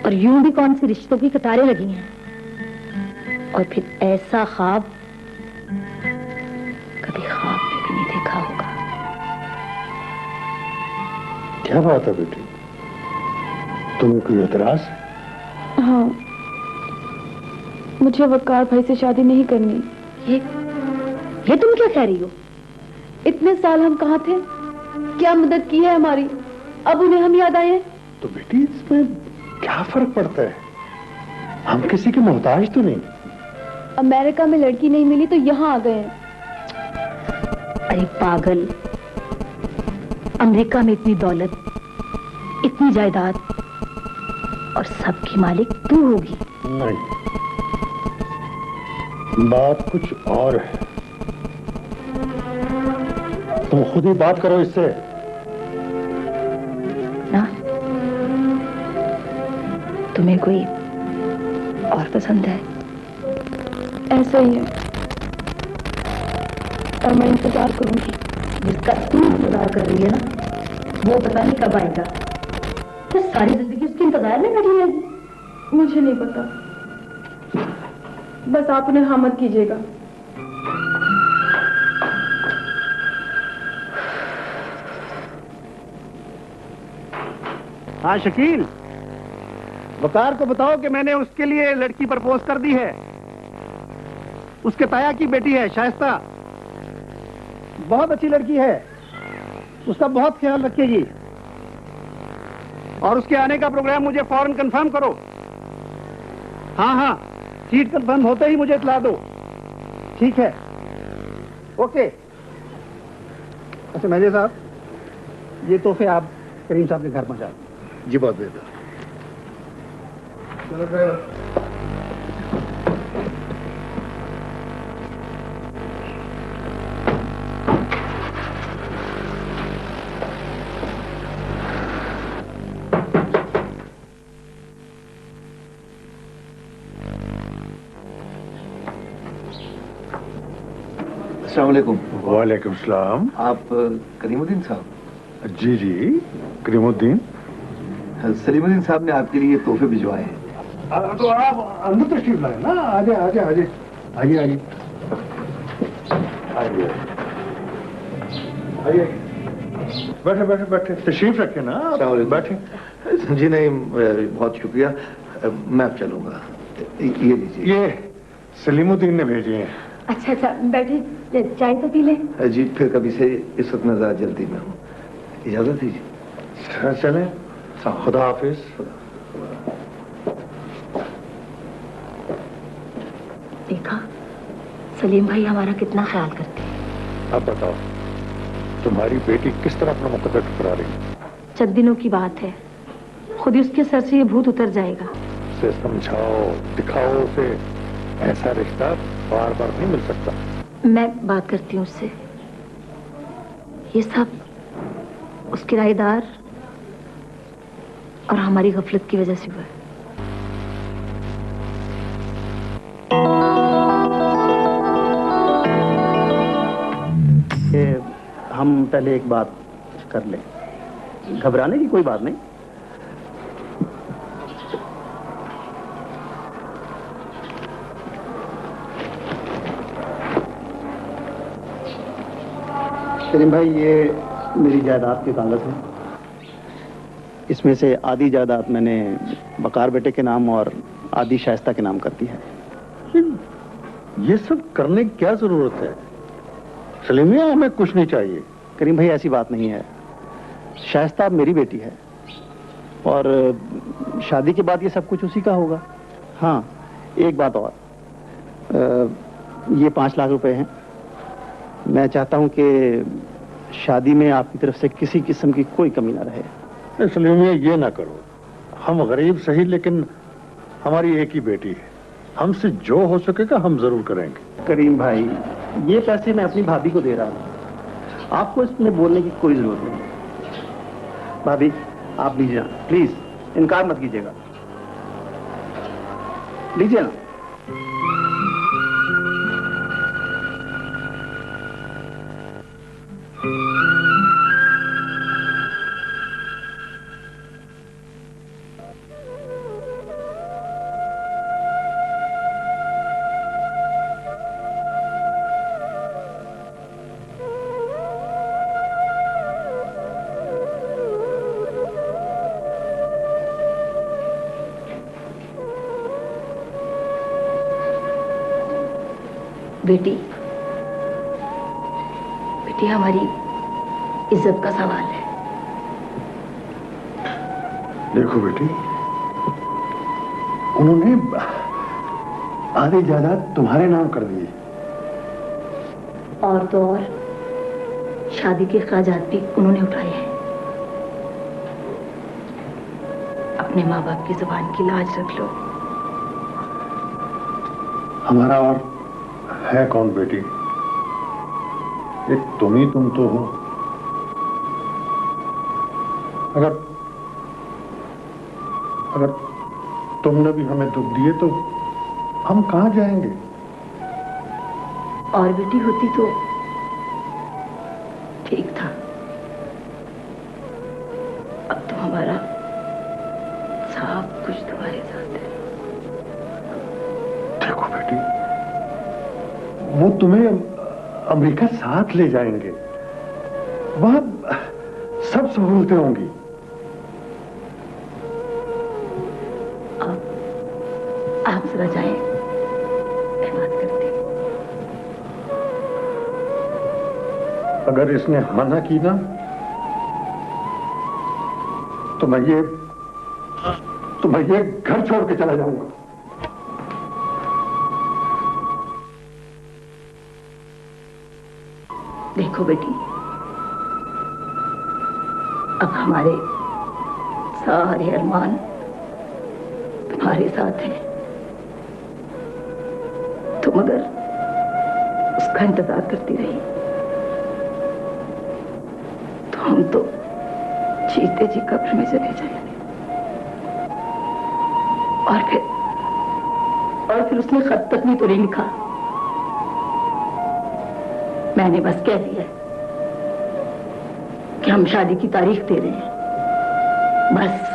और यूं भी कौन सी रिश्तों की कतारें लगी हैं। और फिर ऐसा ख्वाब कभी ख्वाब में भी नहीं देखा होगा। क्या बात है बेटी, तुम्हें कोई एतराज? हाँ, मुझे वकार भाई से शादी नहीं करनी। ये तुम क्या कह रही हो? इतने साल हम कहाँ थे, क्या मदद की है हमारी, अब उन्हें हम याद आए हैं। तो बेटी इसमें क्या फर्क पड़ता है, हम किसी के मोहताज तो नहीं। अमेरिका में लड़की नहीं मिली तो यहाँ आ गए हैं। अरे पागल, अमेरिका में इतनी दौलत, इतनी जायदाद, और सबकी मालिक तू होगी। नहीं, बात कुछ और है। तुम खुद ही बात करो इससे ना। तुम्हें कोई और पसंद है? ऐसा ही है, और मैं इंतजार करूंगी। जिसका तू इंतजार कर रही है ना, वो पता नहीं कब आएगा। तो सारी जिंदगी उसके इंतजार में बैठी रहेगी। मुझे नहीं पता, बस आप उन्हें हाँ मत कीजिएगा। हाँ शकील, वकार को बताओ कि मैंने उसके लिए लड़की प्रपोज कर दी है। उसके ताया की बेटी है शाइस्ता, बहुत अच्छी लड़की है, उसका बहुत ख्याल रखेगी। और उसके आने का प्रोग्राम मुझे फौरन कंफर्म करो। हाँ हाँ, सीट कंफर्म होते ही मुझे इतला दो। ठीक है, ओके। अच्छा मेजर साहब, ये तोहफे आप करीम साहब के घर पहुंचा दो। जी बहुत बेहतर। चलो ड्राइवर। अस्सलाम वालेकुम। वालेकुम सलाम। आप करीमुद्दीन साहब? जी जी, करीमुद्दीन। सलीमुद्दीन साहब ने आपके लिए तोहफे भिजवाए हैं। तो आप अंदर तशरीफ लाए ना। आजे आजे आजे आइए आइए आइए आइए, बैठे बैठे बैठे, तशरीफ रखे ना, बैठे। जी नहीं, बहुत शुक्रिया, मैं अब चलूंगा। ये लीजिए। ये सलीमुद्दीन ने भेजे हैं। अच्छा अच्छा, बैठे, चाय तो पी ले। जी फिर कभी से, इस वक्त मैं ज़रा जल्दी में हूँ, इजाजत दीजिए। चलें, खुदा हाफिज। देखा, सलीम भाई हमारा कितना ख्याल करते हैं। अब बताओ, तुम्हारी बेटी किस तरह अपना मुकद्दर ठुकरा रही है? चंद दिनों की बात है, खुद ही उसके सर से ये भूत उतर जाएगा। उसे समझाओ, दिखाओ उसे, ऐसा रिश्ता बार बार नहीं मिल सकता। मैं बात करती हूँ उससे। ये सब उस किराएदार और हमारी गफलत की वजह से हुआ है। हम पहले एक बात कर लें, घबराने की कोई बात नहीं। करीम भाई, ये मेरी जायदाद के कागज हैं। इसमें से आधी जायदाद मैंने बकार बेटे के नाम और आधी शाइस्ता के नाम कर दी है। ये सब करने की क्या जरूरत है सलीम मियां? हमें कुछ नहीं चाहिए। करीम भाई, ऐसी बात नहीं है। शाइस्ता मेरी बेटी है और शादी के बाद ये सब कुछ उसी का होगा। हाँ, एक बात और, ये 5 लाख रुपए हैं। मैं चाहता हूं कि शादी में आपकी तरफ से किसी किस्म की कोई कमी ना रहे। सलीम मियां, ये ना करो। हम गरीब सही, लेकिन हमारी एक ही बेटी है। हमसे जो हो सकेगा हम जरूर करेंगे। करीम भाई, ये पैसे मैं अपनी भाभी को दे रहा हूँ, आपको इसमें बोलने की कोई जरूरत नहीं। भाभी, आप लीजिए ना, प्लीज इनकार मत कीजिएगा। लीजिए ना। बेटी, बेटी हमारी इज्जत का सवाल है। देखो बेटी, उन्होंने आधी जायदाद तुम्हारे नाम कर दी। और तो और शादी के खर्चात भी उन्होंने उठाए हैं। अपने माँ बाप की जुबान की लाज रख लो। हमारा और है कौन बेटी? एक तुम ही तुम तो हो। अगर तुमने भी हमें दुख दिए तो हम कहां जाएंगे? और बेटी होती तो ठीक था। अब तो हमारा सब कुछ तुम्हारे साथ है। देखो बेटी, वो तुम्हें अमेरिका साथ ले जाएंगे। वहां सब सहूलतें होंगी। आप जरा जाएं, मैं बात करती हूँ। अगर इसने मना की ना तो मैं ये घर छोड़ के चला जाऊंगा। देखो बेटी, अब हमारे सारे अरमान तुम्हारे साथ हैं। तुम अगर उसका इंतजार करती रही तो हम तो जीते जी कब्र में चले जाएंगे। और फिर उसने खत तक भी तो नहीं लिखा। मैंने बस कह दिया कि हम शादी की तारीख दे रहे हैं, बस।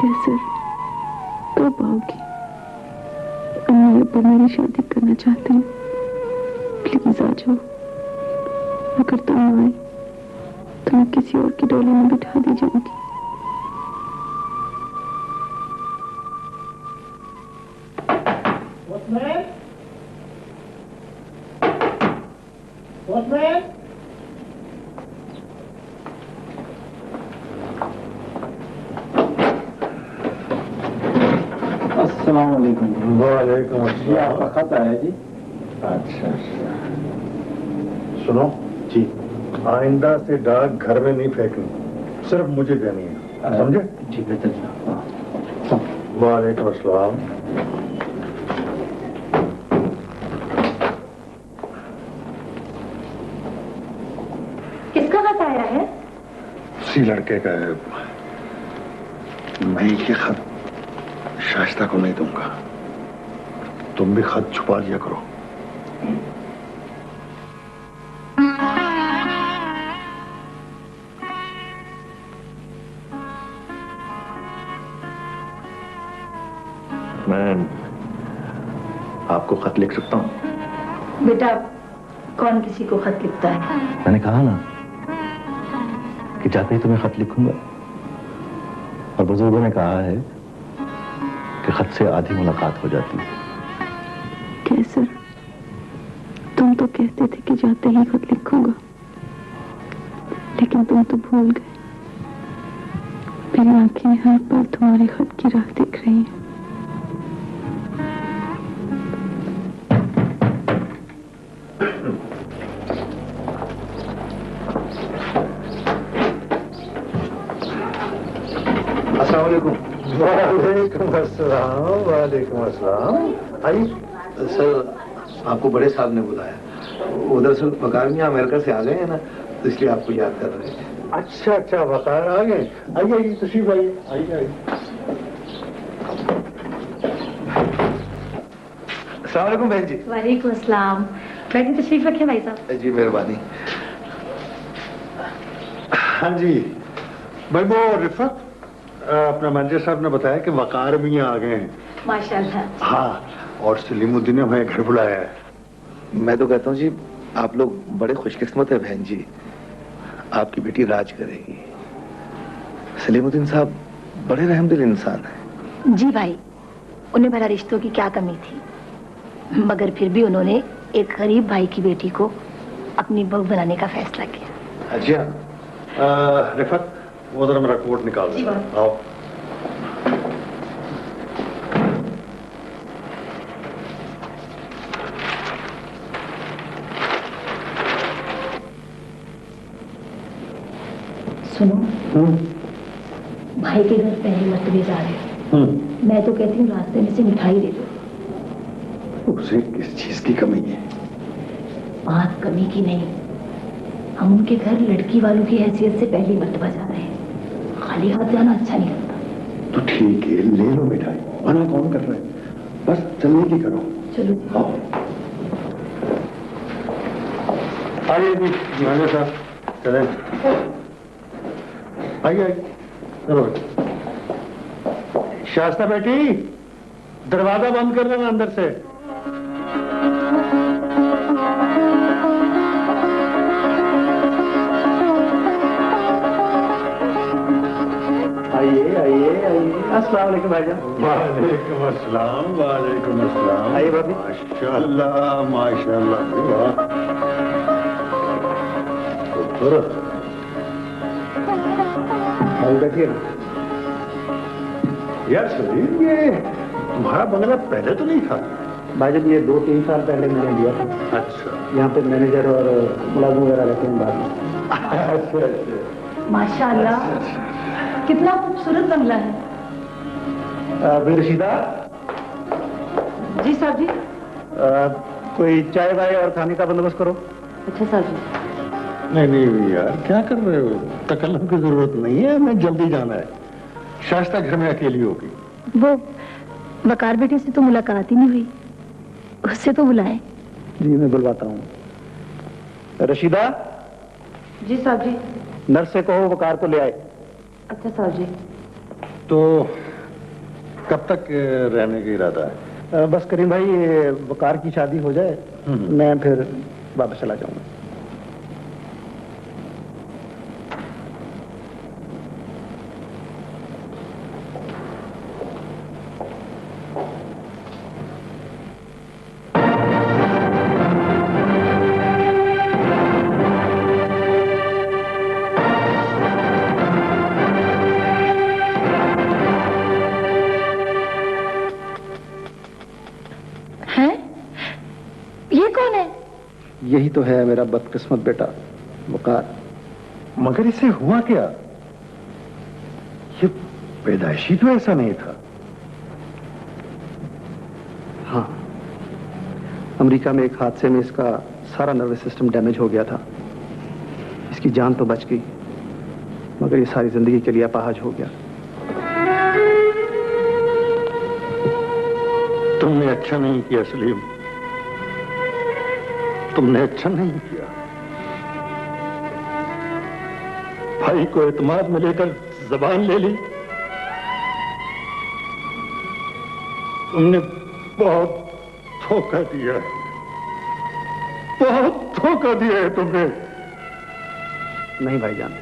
कैसर, कब आओगी? अम्मी अब्बा मेरी शादी करना चाहते हैं, प्लीज आ जाओ। अगर तुम ना आए तो मैं किसी और की डोली में बिठा दी जाऊंगी। अस्सलाम वालेकुम। वालेकुम ये अस्सलाम। आपका खत आया जी। अच्छा, सुनो जी, आइंदा से डाक घर में नहीं फेंकनी, सिर्फ मुझे देनी है, समझे? ठीक है चलिए। वालेकुम अस्सलाम। किसका खत आया है? उसी लड़के का है। मैं ये खत शाइस्ता को नहीं दूंगा, तुम भी खत छुपा लिया करो। मैं आपको खत लिख सकता हूँ? बेटा, कौन किसी को खत लिखता है? मैंने कहा ना कि जाते ही तुम्हें खत लिखूंगा, और बुजुर्गों ने कहा है कि खत से आधी मुलाकात हो जाती है। कैसर, तुम तो कहते थे कि जाते ही खत लिखूंगा, लेकिन तुम तो भूल गए। मेरी आंखें हर पल तुम्हारे खत की राह देख रही हैं। वालेकुम अस्सलाम। वालेकुम अस्सलाम। आइए। सर, आपको बड़े साहब ने बुलाया। उधर से वकार मियां अमेरिका से आ गए हैं ना, तो इसलिए आपको याद कर रहे हैं। अच्छा अच्छा, वकार आ गए। आइए आइए, तशरीफ आइए, आइए आइए। अस्सलाम वालेकुम बहन जी। वालेकुम अस्सलाम। बैठिए, तशरीफ रखें भाई साहब। जी मेहरबानी। हाँ जी भाई, वो रिफत अपना मैनेजर साहब ने बताया कि वकार भी यहाँ आ गए हैं। माशाल्लाह। हाँ, और सलीमुद्दीन ने हमें घर बुलाया है। मैं तो कहता हूँ जी, आप लोग बड़े खुशकिस्मत है बहन जी, आपकी बेटी राज करेगी। सलीमुद्दीन साहब बड़े रहमदिल इंसान है। जी भाई, उन्हें भला रिश्तों की क्या कमी थी, मगर फिर भी उन्होंने एक गरीब भाई की बेटी को अपनी बहू बनाने का फैसला किया। अच्छा रिफत, वो जरा मेरा कोट निकाल दे। आओ। सुनो, भाई के घर पहले मरतबे जा रहे हो, मैं तो कहती हूँ रास्ते में से मिठाई दे दो। उसे किस चीज की कमी है? बात कमी की नहीं, हम उनके घर लड़की वालों की हैसियत से पहली मर्तबा जा रहे हैं, खाली हाथ जाना अच्छा नहीं लगता। तो ठीक है, ले लो मिठाई, मना कौन कर रहा है? बस चलने की करो। चलो। आओ। आइए जी, मैनेजर साहब, चलें। आइए आइए, चलो। शास्ता बेटी, दरवाजा बंद कर देना अंदर से। आइए आइए आइए। अस्सलाम वालेकुम भाईजान। वालेकुम अस्सलाम। वालेकुम अस्सलाम। आइए भाभी। माशाअल्लाह माशाअल्लाह, वाह खूबसूरत। बैठिए। यार सलीम, ये तुम्हारा बंगला पहले तो नहीं था? भाईजान ये 2-3 साल पहले मैंने लिया था। अच्छा। यहाँ पे मैनेजर और मुलाजिम वगैरह रहते हैं बाद में। अच्छा अच्छा। माशाअल्लाह, कितना खूबसूरत बंगला है। रशीदा। जी साहब जी। कोई चाय वाय और खाने का बंदोबस्त करो। अच्छा साहब जी। नहीं नहीं यार, क्या कर रहे हो? तकल्लुफ की जरूरत नहीं है, हमें जल्दी जाना है। शास्ता घर में अकेली होगी। वो वकार बेटे से तो मुलाकात ही नहीं हुई, उससे तो बुलाएं। जी मैं बुलवाता हूँ। रशीदा। जी साहब जी। नर्स से कहो वकार को ले आए। अच्छा साहब जी। तो कब तक रहने का इरादा है? बस करीम भाई, वकार की शादी हो जाए मैं फिर वापस चला जाऊंगा। यही तो है मेरा बदकिस्मत बेटा वकार। मगर इसे हुआ क्या? ये पैदाइशी तो ऐसा नहीं था। हाँ, अमेरिका में एक हादसे में इसका सारा नर्वस सिस्टम डैमेज हो गया था। इसकी जान तो बच गई, मगर ये सारी जिंदगी के लिए अपाहज हो गया। तुमने अच्छा नहीं किया सलीम, तुमने अच्छा नहीं किया। भाई को एतमाद में लेकर जबान ले ली। तुमने बहुत धोखा दिया है, बहुत धोखा दिया है तुमने। नहीं भाईजान,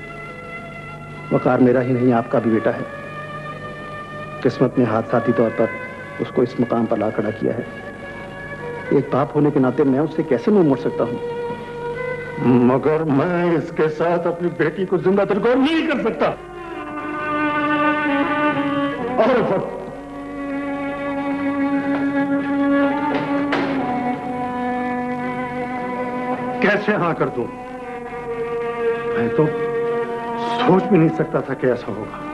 वकार मेरा ही नहीं आपका भी बेटा है। किस्मत ने हादसाती तौर पर उसको इस मुकाम पर ला खड़ा किया है। एक बाप होने के नाते मैं उससे कैसे मुंह मोड़ सकता हूं? मगर मैं इसके साथ अपनी बेटी को जिंदा तिरकोर नहीं कर सकता। और कैसे हाँ कर दूं? मैं तो सोच भी नहीं सकता था कि ऐसा होगा।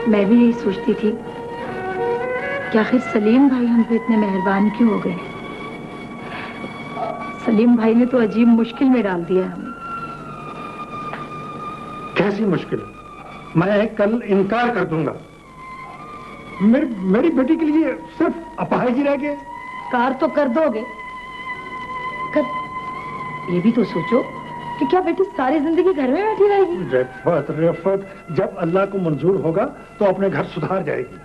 मैं भी यही सोचती थी कि आखिर सलीम भाई हम पे इतने मेहरबान क्यों हो गए। सलीम भाई ने तो अजीब मुश्किल में डाल दिया हमें। कैसी मुश्किल? मैं कल इनकार कर दूंगा। मेरी बेटी के लिए सिर्फ अपाहिज ही रह गए। कार तो कर दोगे, कर ये भी तो सोचो कि क्या बेटी सारी जिंदगी घर में बैठी रहेगी? रफ़त, जब अल्लाह को मंजूर होगा तो अपने घर सुधार जाएगी।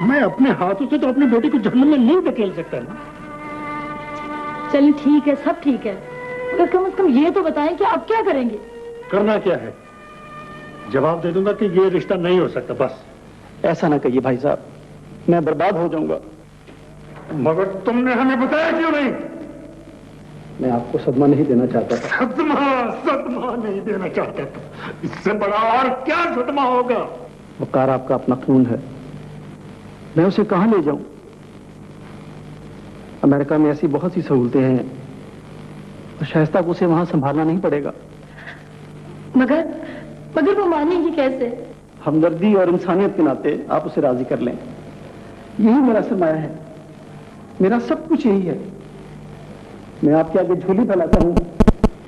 मैं अपने हाथों से तो अपनी बेटी को जहन्नम में नहीं धकेल सकता ना। चलिए ठीक है, सब ठीक है, मगर कम से कम ये तो बताएं कि आप क्या करेंगे? करना क्या है? जवाब दे दूंगा कि ये रिश्ता नहीं हो सकता। बस ऐसा ना कहिए भाई साहब, मैं बर्बाद हो जाऊंगा। मगर तुमने हमें बताया क्यों नहीं? मैं आपको सदमा नहीं देना चाहता था। सदमा नहीं देना चाहता था। इससे बड़ा और क्या सदमा होगा? वकार आपका अपना खून है, मैं उसे कहां ले जाऊं? अमेरिका में ऐसी बहुत सी सहूलतें हैं, और शायस्ता को उसे वहां संभालना नहीं पड़ेगा। मगर वो मानेगी कैसे? हमदर्दी और इंसानियत के नाते आप उसे राजी कर लें। यही मेरा सरमाया है, मेरा सब कुछ यही है। मैं आपके आगे झोली फैलाता हूं,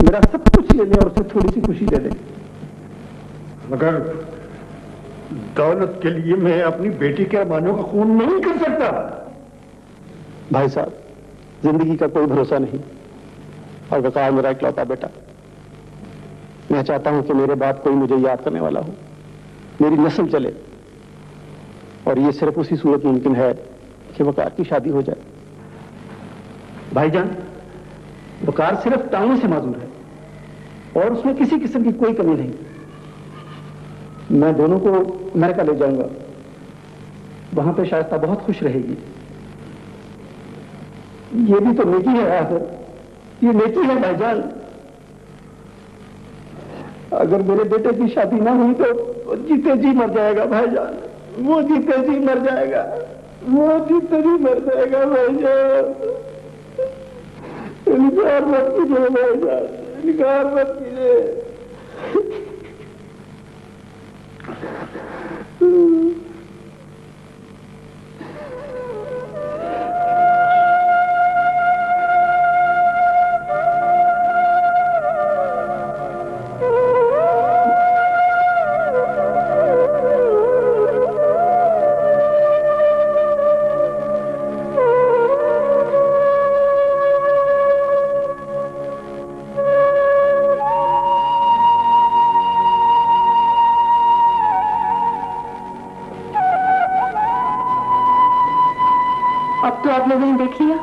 मेरा सब कुछ ले ले और उसे थोड़ी सी खुशी दे दे। मगर दौलत के लिए मैं अपनी बेटी के अरमानों का खून नहीं कर सकता। भाई साहब, जिंदगी का कोई भरोसा नहीं, और वकार मेरा इकलौता बेटा। मैं चाहता हूं कि मेरे बाद कोई मुझे याद करने वाला हो, मेरी नस्ल चले, और ये सिर्फ उसी सूरत मुमकिन है कि वकार की शादी हो जाए। भाईजान, वकार सिर्फ टांगों से माजूर है, और उसमें किसी किस्म की कोई कमी नहीं। मैं दोनों को अमेरिका ले जाऊंगा, वहां पे शायस्ता बहुत खुश रहेगी। ये भी तो नेकी है आखिर, ये नेकी है भाईजान। अगर मेरे बेटे की शादी ना हुई तो जीते जी मर जाएगा भाईजान, वो जीते जी मर जाएगा, वो जीते जी मर जाएगा भाईजान। इनकार मत कीजिए भाईजान, इनकार मत कीजिए। आप लोगों ने देख लिया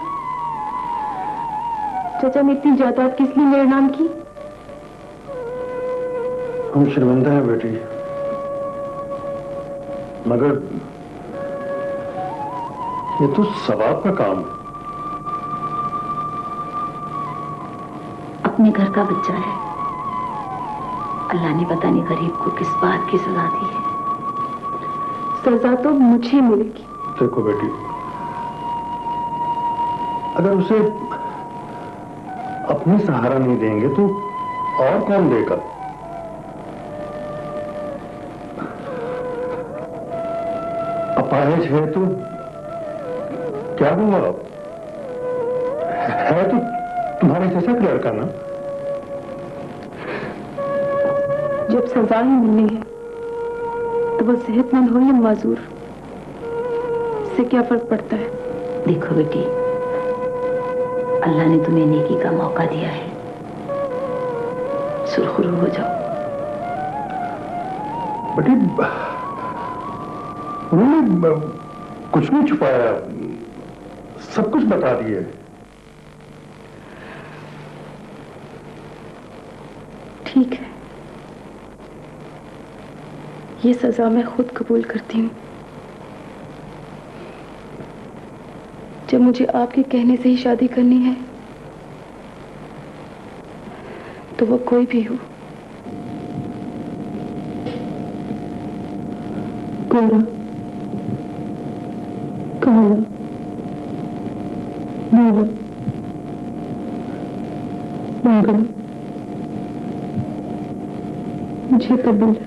चाचा ने इतनी जायदाद किस लिए मेरे नाम की? हम शर्मिंदा हैं बेटी, मगर ये तो सवाब का काम है। अपने घर का बच्चा है, अल्लाह ने पता नहीं गरीब को किस बात की सजा दी है। सजा तो मुझे मिलेगी। देखो बेटी, अगर उसे अपने सहारा नहीं देंगे तो और कौन देगा? अपाहिज है तो क्या हुआ? है तो तुम्हारे जैसा लड़का ना। जब सजा ही मिलनी है तो वो सेहतमंद हो या माजूर, इससे क्या फर्क पड़ता है? देखो बेटी, अल्लाह ने तुम्हें नेकी का मौका दिया है, सुरखरू हो जाओ। बेटी, उन्होंने कुछ नहीं छुपाया, सब कुछ बता दिए। ठीक है, ये सजा मैं खुद कबूल करती हूँ। जब मुझे आपके कहने से ही शादी करनी है तो वो कोई भी हो, गोरा, काला, नीला, मंगल, मुझे कबूल है।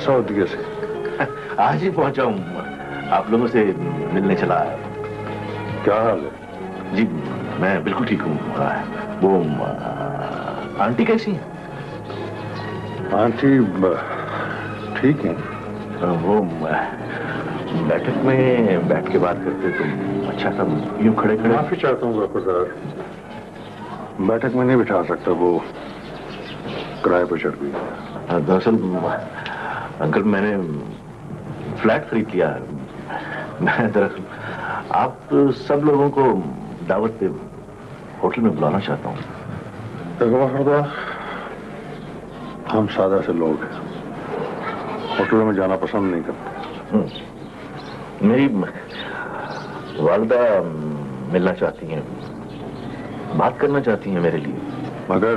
सऊदीया से आज ही पहुंचा हूं, आप लोगों से मिलने चला आया। क्या हाल है? जी मैं बिल्कुल ठीक हूँ। वो आंटी कैसी हैं? आंटी ठीक है। वो बैठक में बैठ के बात करते तो अच्छा सा यूं खड़े खड़े। माफी चाहता हूँ वफादार, बैठक में नहीं बिठा सकता, वो किराए पर चढ़ गई। दरअसल अंकल मैंने फ्लैट खरीद लिया। मैं दरअसल आप सब लोगों को दावत पे होटल में बुलाना चाहता हूँ। देखो हम सादा से लोग हैं, होटलों में जाना पसंद नहीं करते। मेरी वालिदा मिलना चाहती हैं, बात करना चाहती हैं मेरे लिए। मगर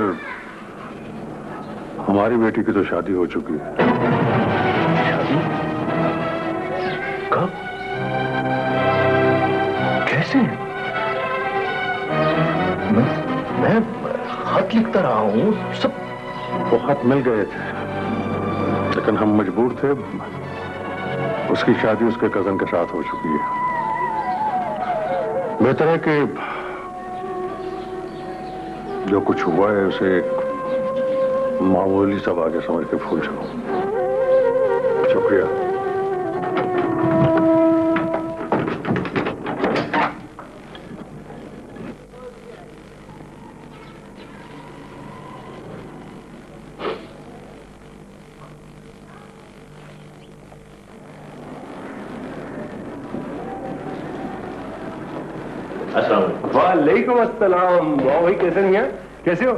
हमारी बेटी की तो शादी हो चुकी है। शादी? कब? कैसे? मैं खत लिखता रहा हूं, सब वो खत मिल गए थे, लेकिन हम मजबूर थे। उसकी शादी उसके कजन के साथ हो चुकी है। बेहतर है कि जो कुछ हुआ है उसे मामूली सब आगे समझ के भूल जाओ। शुक्रिया। अस्सलाम वालेकुम। वालेकुम अस्सलाम। वाह भाई, कैसे मियां, कैसे हो?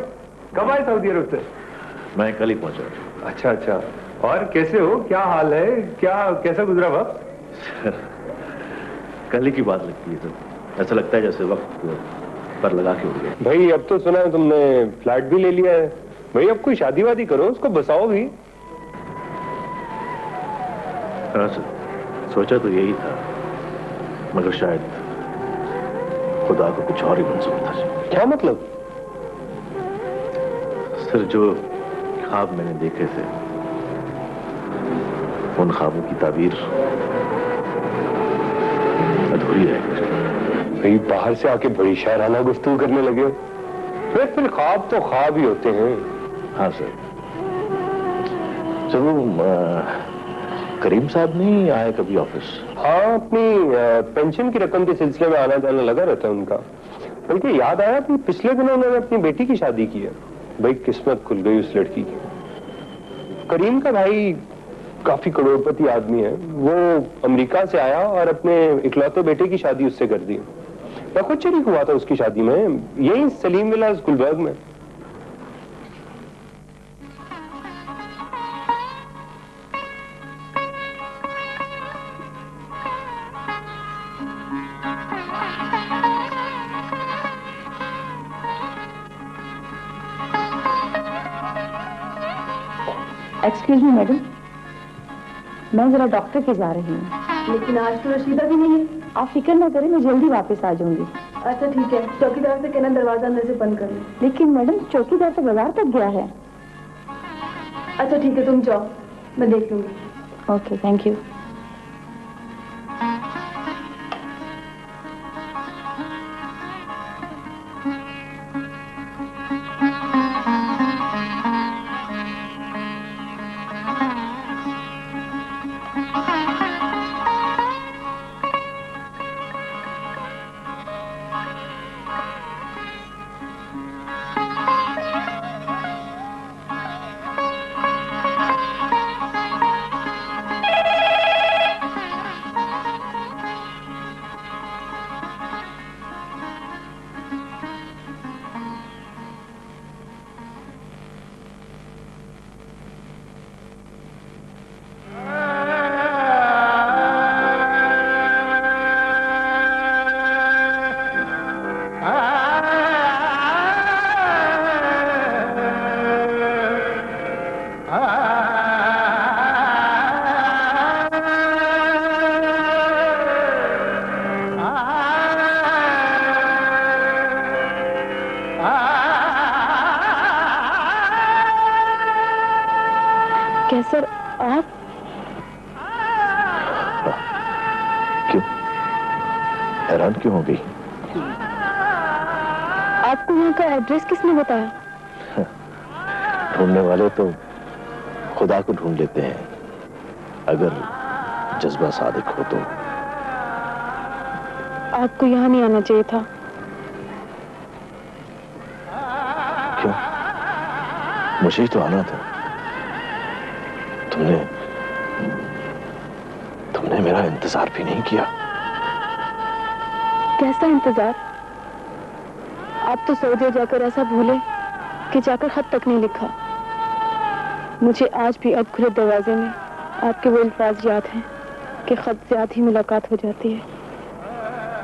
कब आए सऊदी अरब से? मैं कल ही पहुंचा। अच्छा अच्छा, और कैसे हो, क्या हाल है, कैसा गुजरा वक्त? कल ही की बात लगती है सर, ऐसा लगता है जैसे वक्त पर लगा के उड़ गए। भाई अब तो सुना है तुमने फ्लैट भी ले लिया है। भाई अब कोई शादी वादी करो, उसको बसाओ भी। हाँ सर, सोचा तो यही था, मगर शायद खुदा को कुछ और ही मंजूर था। क्या मतलब? सर, जो ख्वाब मैंने देखे थे, उन ख्वाबों की ताबीर अधूरी है। भाई बाहर से आके बड़ी शायराना गुफ्तगू करने लगे हो। फिर ख्वाब तो ख्वाब ही होते हैं। हाँ सर। चलो, करीम साहब नहीं आए कभी ऑफिस? हाँ, अपनी पेंशन की रकम के सिलसिले में आना जाना लगा रहता है उनका। बल्कि याद आया कि पिछले दिनों उन्होंने अपनी बेटी की शादी की है। भाई किस्मत खुल गई उस लड़की की। करीम का भाई काफी करोड़पति आदमी है। वो अमेरिका से आया और अपने इकलौते बेटे की शादी उससे कर दी। मैं खुद शरीक हुआ था उसकी शादी में, यही सलीम विलास गुलबर्ग में। एक्सक्यूज मी मैडम, मैं जरा डॉक्टर के जा रही हूँ। लेकिन आज तो रशीदा भी नहीं है। आप फिक्र ना करें, मैं जल्दी वापस आ जाऊंगी। अच्छा ठीक है, चौकीदार से कहना दरवाजा अंदर से बंद कर ले। लेकिन मैडम, चौकीदार तो बाजार तक गया है। अच्छा ठीक है, तुम जाओ, मैं देख लूंगी। Okay, thank you. कैसर, आप? क्यों हैरान क्यों हो गई? आपको यहाँ का एड्रेस किसने बताया? ढूंढने वाले तो खुदा को ढूंढ लेते हैं, अगर जज्बा सादिक हो तो। आपको यहाँ नहीं आना चाहिए था। क्यों? मुझे ही तो आना था। तुमने मेरा इंतजार भी नहीं किया। कैसा इंतजार? आप तो सऊदी जाकर ऐसा भूले कि जाकर खत तक नहीं लिखा। मुझे आज भी अब खुले दरवाजे में आपके वो अल्फाज याद हैं कि खत से आधी मुलाकात हो जाती है।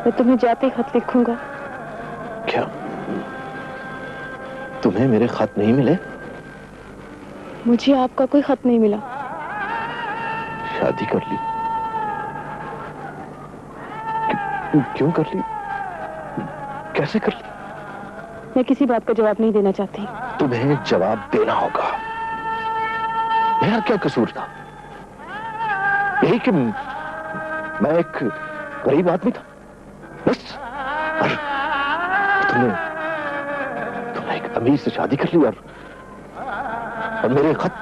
मैं तुम्हें जाते ही खत लिखूंगा। क्या तुम्हें मेरे खत नहीं मिले? मुझे आपका कोई खत नहीं मिला। शादी कर ली? क्यों कर ली? कैसे कर ली? मैं किसी बात का जवाब नहीं देना चाहती। तुम्हें जवाब देना होगा। मेरा क्या कसूर था? यही कि मैं एक गरीब आदमी था, बस। और तुमने एक अमीर से शादी कर ली और मेरे खत?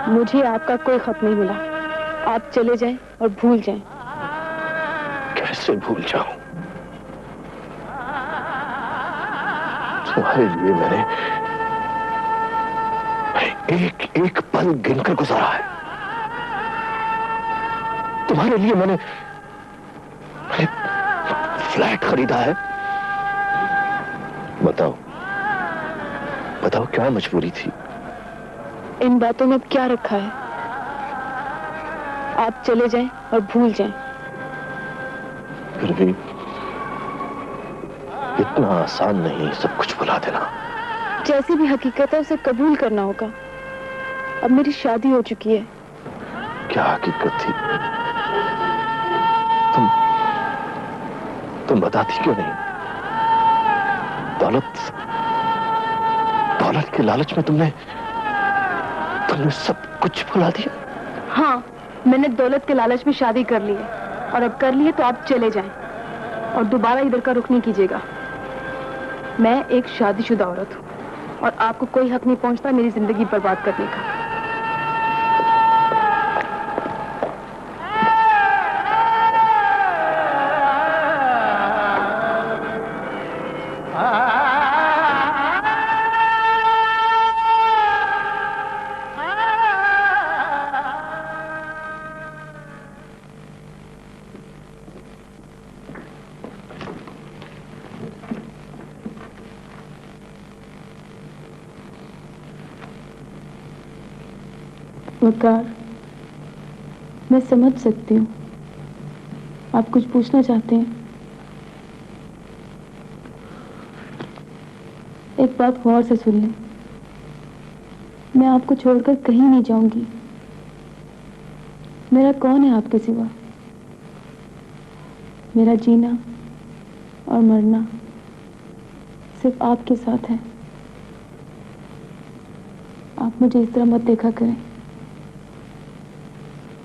मुझे आपका कोई खत नहीं मिला। आप चले जाएं और भूल जाएं। कैसे भूल जाऊं? तुम्हारे लिए मैंने एक एक पल गिनकर गुजारा है। तुम्हारे लिए मैंने फ्लैट खरीदा है। बताओ बताओ क्या मजबूरी थी? इन बातों में क्या रखा है? आप चले जाएं और भूल जाएं। फिर भी इतना आसान नहीं सब कुछ भुला देना। जैसी भी हकीकत है उसे कबूल करना होगा। अब मेरी शादी हो चुकी है। क्या हकीकत थी? तुम बताती क्यों नहीं? दौलत के लालच में तुमने सब कुछ भुला दिया। हाँ, मैंने दौलत के लालच में शादी कर ली है और अब कर ली है तो आप चले जाएं और दोबारा इधर का रुख नहीं कीजिएगा। मैं एक शादीशुदा औरत हूँ और आपको कोई हक नहीं पहुंचता मेरी जिंदगी बर्बाद करने का। वकार, मैं समझ सकती हूँ आप कुछ पूछना चाहते हैं। एक बात गौर से सुन लें, मैं आपको छोड़कर कहीं नहीं जाऊंगी। मेरा कौन है आपके सिवा? मेरा जीना और मरना सिर्फ आपके साथ है। आप मुझे इस तरह मत देखा करें।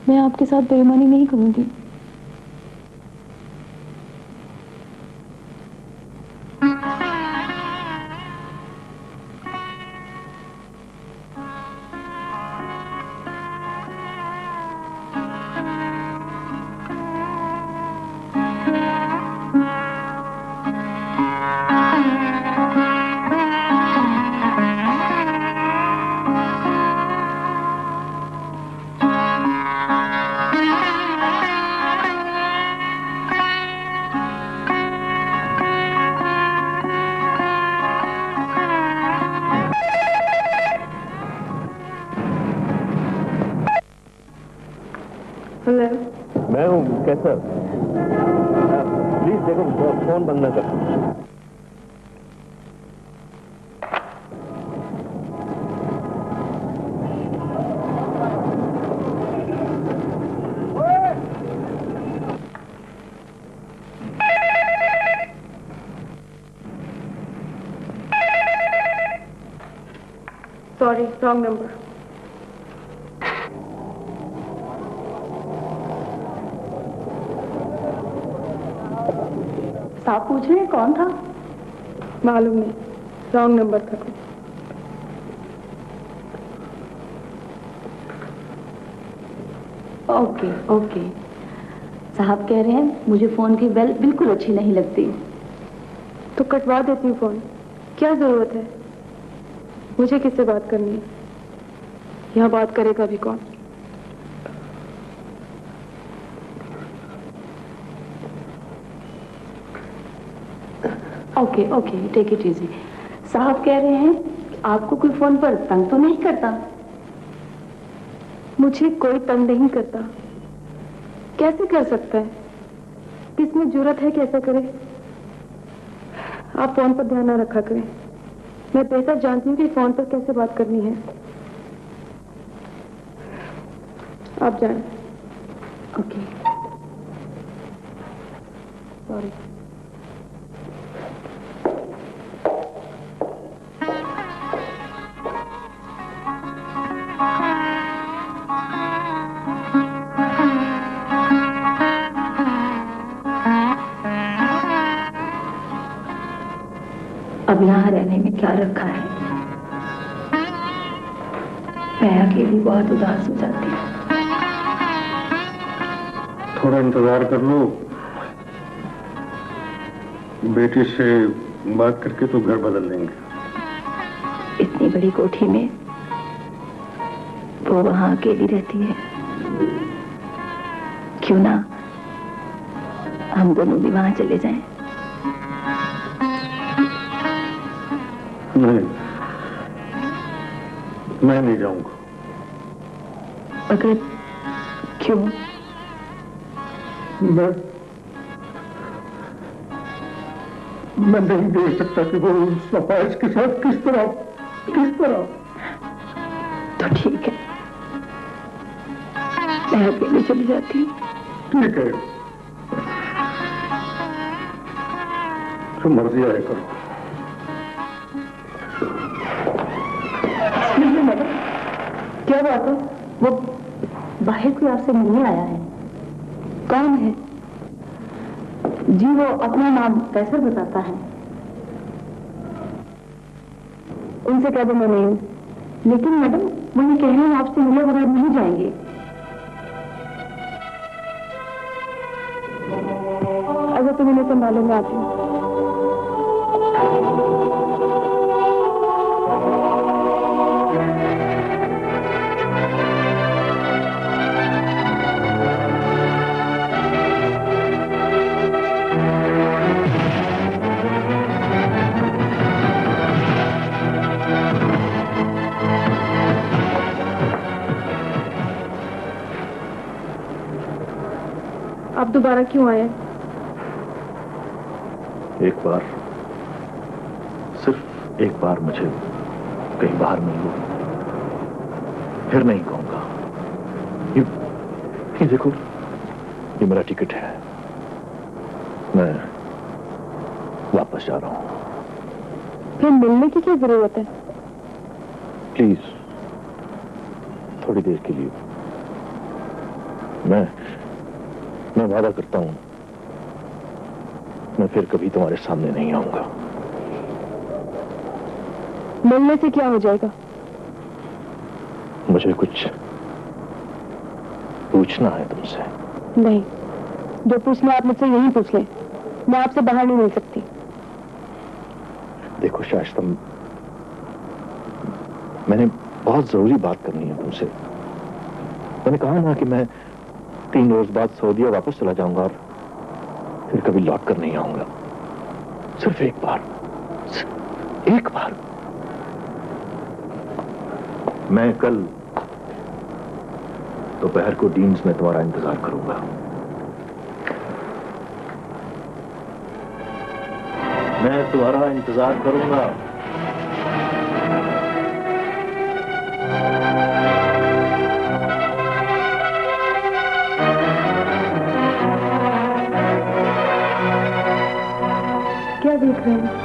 मैं आपके साथ बेईमानी नहीं करूंगी। मैं हूँ कैसर। प्लीज देखो फोन बंद ना कर। Sorry, wrong number. साहब पूछ रहे हैं कौन था? मालूम नहीं, रॉन्ग नंबर था। Okay okay. साहब कह रहे हैं मुझे फोन की बेल बिल्कुल अच्छी नहीं लगती। तो कटवा देती हूँ फोन, क्या जरूरत है? मुझे किससे बात करनी है? यहाँ बात करेगा भी कौन? Okay okay, take it easy. साहब कह रहे हैं आपको कोई फोन पर तंग तो नहीं करता? मुझे कोई तंग नहीं करता। कैसे कर सकता है? किसमें जुर्रत है कैसा करे? आप फोन पर ध्यान ना रखा करें। मैं बेहतर जानती हूँ कि फोन पर कैसे बात करनी है। आप जाएं। Okay, sorry. अब यहाँ रहने में क्या रखा है? मैं अकेली बहुत उदास हो जाती हूँ। थोड़ा इंतजार कर लो, बेटी से बात करके तो घर बदल देंगे। इतनी बड़ी कोठी में वो वहां अकेली रहती है। क्यों ना हम दोनों भी वहां चले जाएं? नहीं, मैं नहीं जाऊंगा। अगर क्यों? मैं नहीं देख सकता कि वो उस सफाइश के साथ किस तरह। तो ठीक है, मैं अकेले चली जाती हूँ। ठीक है, जो मर्जी आए करो। क्या बात है? वो बाहर कोई आपसे मिलने आया है। कौन है? जी वो अपना नाम कैसर बताता है। उनसे कह दो मैं नहीं हूँ। लेकिन मैडम वो ये कह रहे हैं आपसे मिले बगैर नहीं जाएंगे। अगर तुम इन्हें संभालो मैं आती हूँ। आप दोबारा क्यों आए? एक बार, सिर्फ एक बार मुझे कहीं बाहर मिल लो, फिर नहीं कहूंगा। ये देखो, ये मेरा टिकट है, मैं वापस जा रहा हूं। फिर मिलने की क्या जरूरत है? प्लीज थोड़ी देर के लिए। मैं वादा करता हूं, मैं फिर कभी तुम्हारे सामने नहीं आऊंगा। मिलने से क्या हो जाएगा? मुझे कुछ पूछना है तुमसे। नहीं, जो पूछना आप मुझसे यही पूछ लें। मैं आपसे बाहर नहीं मिल सकती। देखो शाइस्ता, मैंने बहुत जरूरी बात करनी है तुमसे। मैंने कहा ना कि मैं 3 रोज बाद सऊदीया वापस चला जाऊंगा और फिर कभी लौट कर नहीं आऊंगा। सिर्फ एक बार, एक बार। मैं कल दोपहर को डीन्स में तुम्हारा इंतजार करूंगा। मैं तुम्हारा इंतजार करूंगा। क्या देख रहे हैं?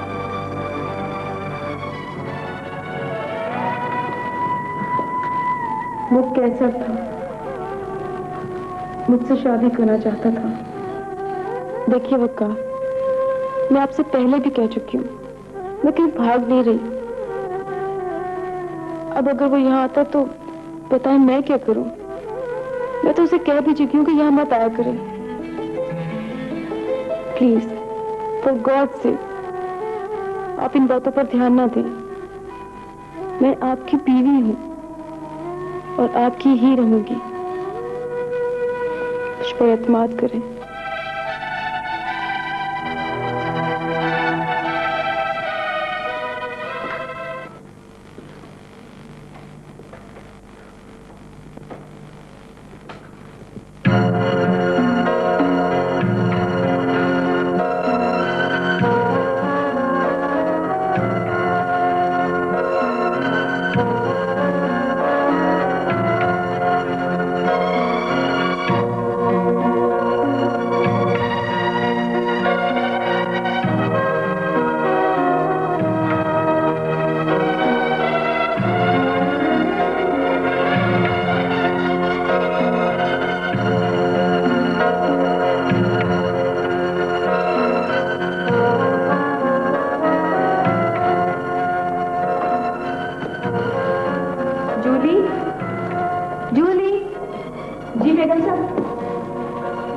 वो कैसा था? मुझसे शादी करना चाहता था। देखिए वक्कार, मैं आपसे पहले भी कह चुकी हूँ, मैं कहीं भाग नहीं रही। अब अगर वो यहाँ आता तो बताएं मैं क्या करूं? मैं तो उसे कह भी चुकी हूँ कि यहाँ मत आया करें। प्लीज, फॉर गॉड से आप इन बातों पर ध्यान ना दें। मैं आपकी बीवी हूँ और आपकी ही रहूंगी। मुझ पर एतमाद करें।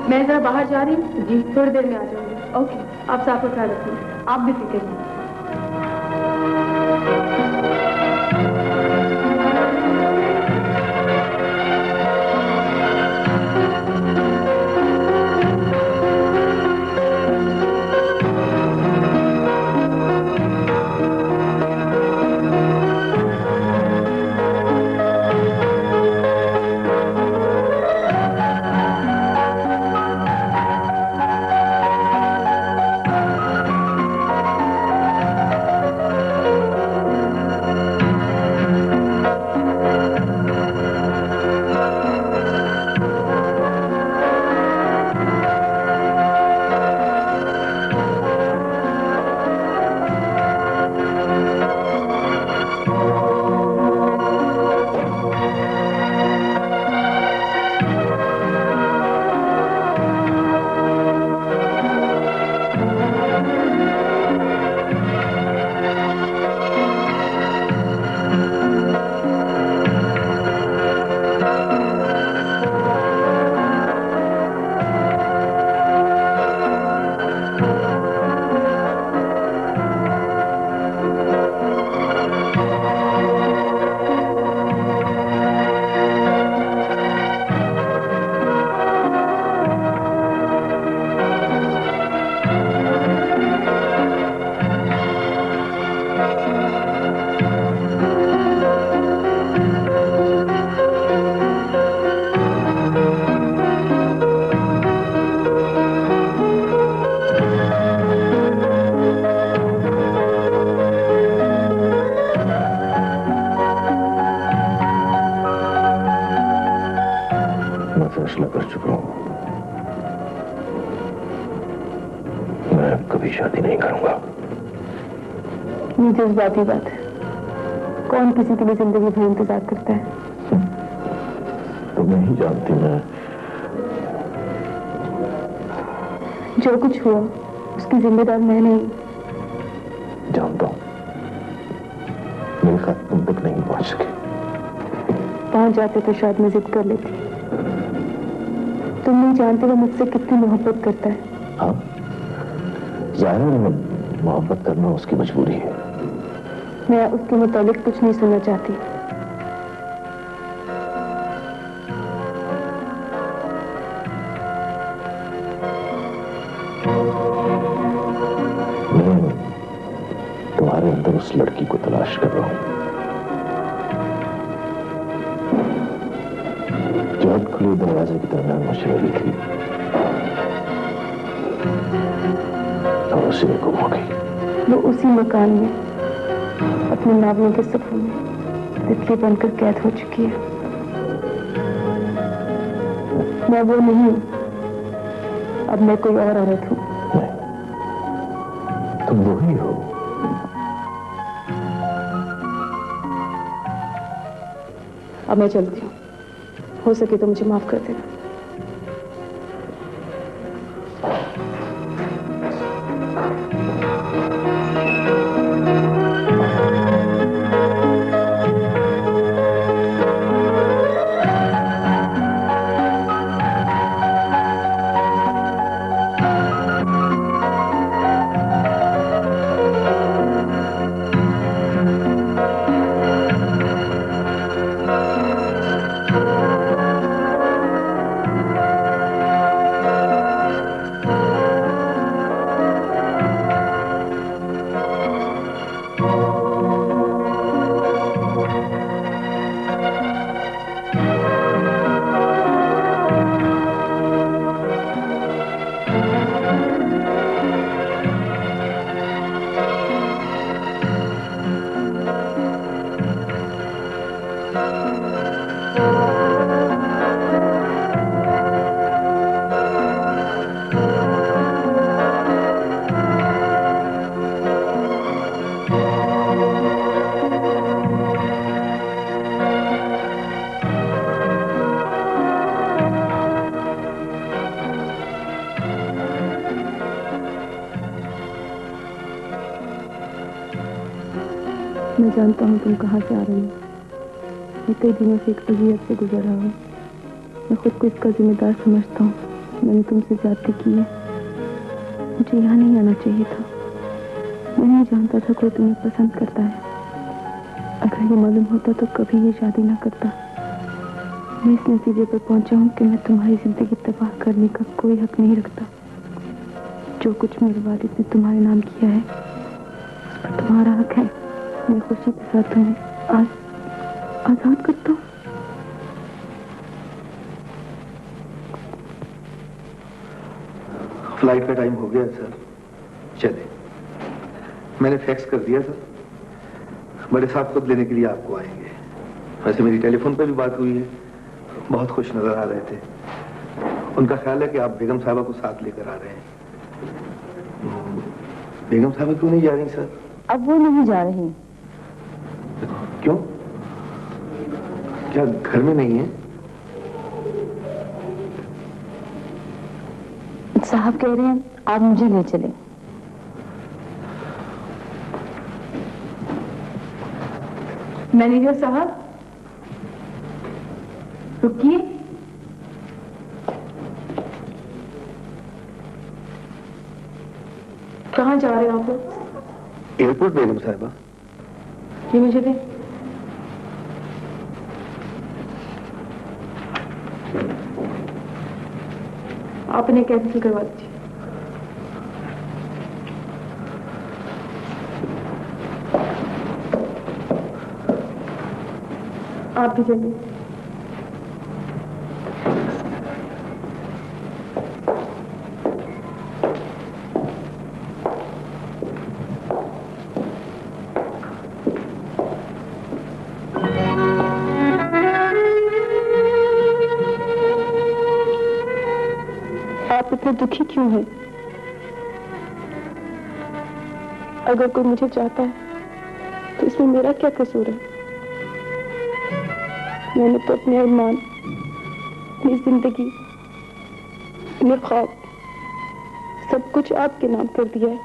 मैं जरा बाहर जा रही हूँ जी, थोड़ी देर में आ जाऊंगी। ओके, आप साफ का ख्याल रखिए। आप भी फिक्र नहीं। मैं फैसला कर चुका हूं, मैं कभी शादी नहीं करूंगा। ये जज्बाती बात है, कौन किसी के लिए जिंदगी भर इंतजार करता है? तुम नहीं जानती, मैं जो कुछ हुआ उसकी जिम्मेदार मैं नहीं। जानता हूं, मेरे खत तुम तक नहीं पहुंच सके। पहुंच जाते तो शायद मैं जिद कर लेती। तुम नहीं जानते वो मुझसे कितनी मोहब्बत करता है। हाँ, जाहिर है मोहब्बत करना उसकी मजबूरी है। मैं उसके मुताबिक कुछ नहीं सुनना चाहती। मैं तुम्हारे अंदर उस लड़की को तलाश कर रहा हूं जो हद खुले दरवाजे के दरमियान मुझे मिली थी और उसी में गुम हो गई। वो उसी मकान में अपने नावलों के सफर में तितली बनकर कैद हो चुकी है। मैं वो नहीं हूं, अब मैं कोई और औरत हूं। तुम वही हो। अब मैं चलती हूँ, हो सके तो मुझे माफ कर देना। मैं जानता हूँ तुम कहाँ से आ रही हो। मैं कई दिनों से एक अज़ियत से गुजर रहा हूँ। मैं खुद को इसका जिम्मेदार समझता हूँ। मैंने तुमसे ज्यादती की है। मुझे यहाँ नहीं आना चाहिए था। मैं नहीं जानता था कोई तुम्हें पसंद करता है। अगर ये मालूम होता तो कभी ये शादी ना करता। मैं इस नतीजे पर पहुंचा हूँ कि मैं तुम्हारी जिंदगी तबाह करने का कोई हक नहीं रखता। जो कुछ मेरे वालिद ने तुम्हारे नाम किया है उस पर तुम्हारा हक है। मैं खुशी के साथ तुम्हें आजाद करता हूँ। फ्लाइट का टाइम हो गया सर, चले। मैंने फैक्स कर दिया था, बड़े साहब खुद लेने के लिए आपको आएंगे। वैसे मेरी टेलीफोन पे भी बात हुई है, बहुत खुश नजर आ रहे थे। उनका ख्याल है कि आप बेगम साहबा को साथ लेकर आ रहे हैं। बेगम साहबा क्यों नहीं जा रही सर? अब वो नहीं जा रही। क्यों? क्या घर में नहीं है? साहब कह रहे हैं आप मुझे ले चले। मैनेजर साहब रुकिए। कहाँ जा रहे हो आप लोग? एयरपोर्ट बेगम साहबा। ये मुझे दे। आप इन्हें कैंसिल करवा दीजिए। आप भी चलिए। इतने दुखी क्यों हैं? अगर कोई मुझे चाहता है तो इसमें मेरा क्या कसूर है? मैंने तो अपने अरमान, अपनी जिंदगी, अपने ख्वाब सब कुछ आपके नाम कर दिया है।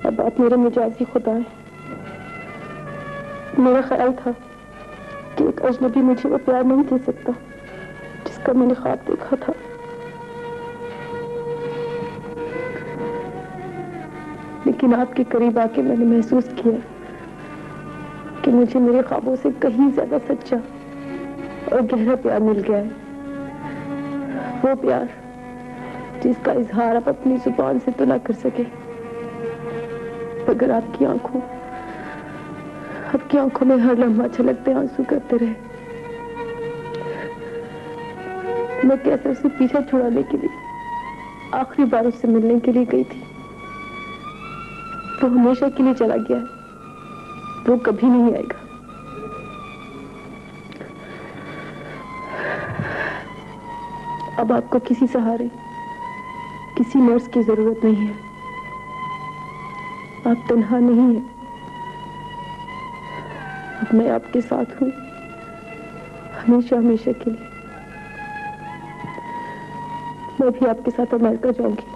अब आप मेरे मिजाजी खुदा हैं। मेरा ख्याल था कि एक अजनबी मुझे वो प्यार नहीं दे सकता जिसका मैंने ख्वाब देखा था। लेकिन आपके करीब आके मैंने महसूस किया कि मुझे मेरे ख्वाबों से कहीं ज्यादा सच्चा और गहरा प्यार मिल गया है। वो प्यार जिसका इजहार आप अपनी जुबान से तो ना कर सके, मगर आपकी आंखों में हर लम्हा छलकते आंसू करते रहे। मैं कैसे उसे पीछे छुड़ाने के लिए आखिरी बार उससे मिलने के लिए गई थी। वो हमेशा के लिए चला गया है, वो कभी नहीं आएगा। अब आपको किसी सहारे, किसी नर्स की जरूरत नहीं है। आप तन्हा नहीं हैं। अब मैं आपके साथ हूं, हमेशा हमेशा के लिए। मैं भी आपके साथ अमेरिका जाऊंगी।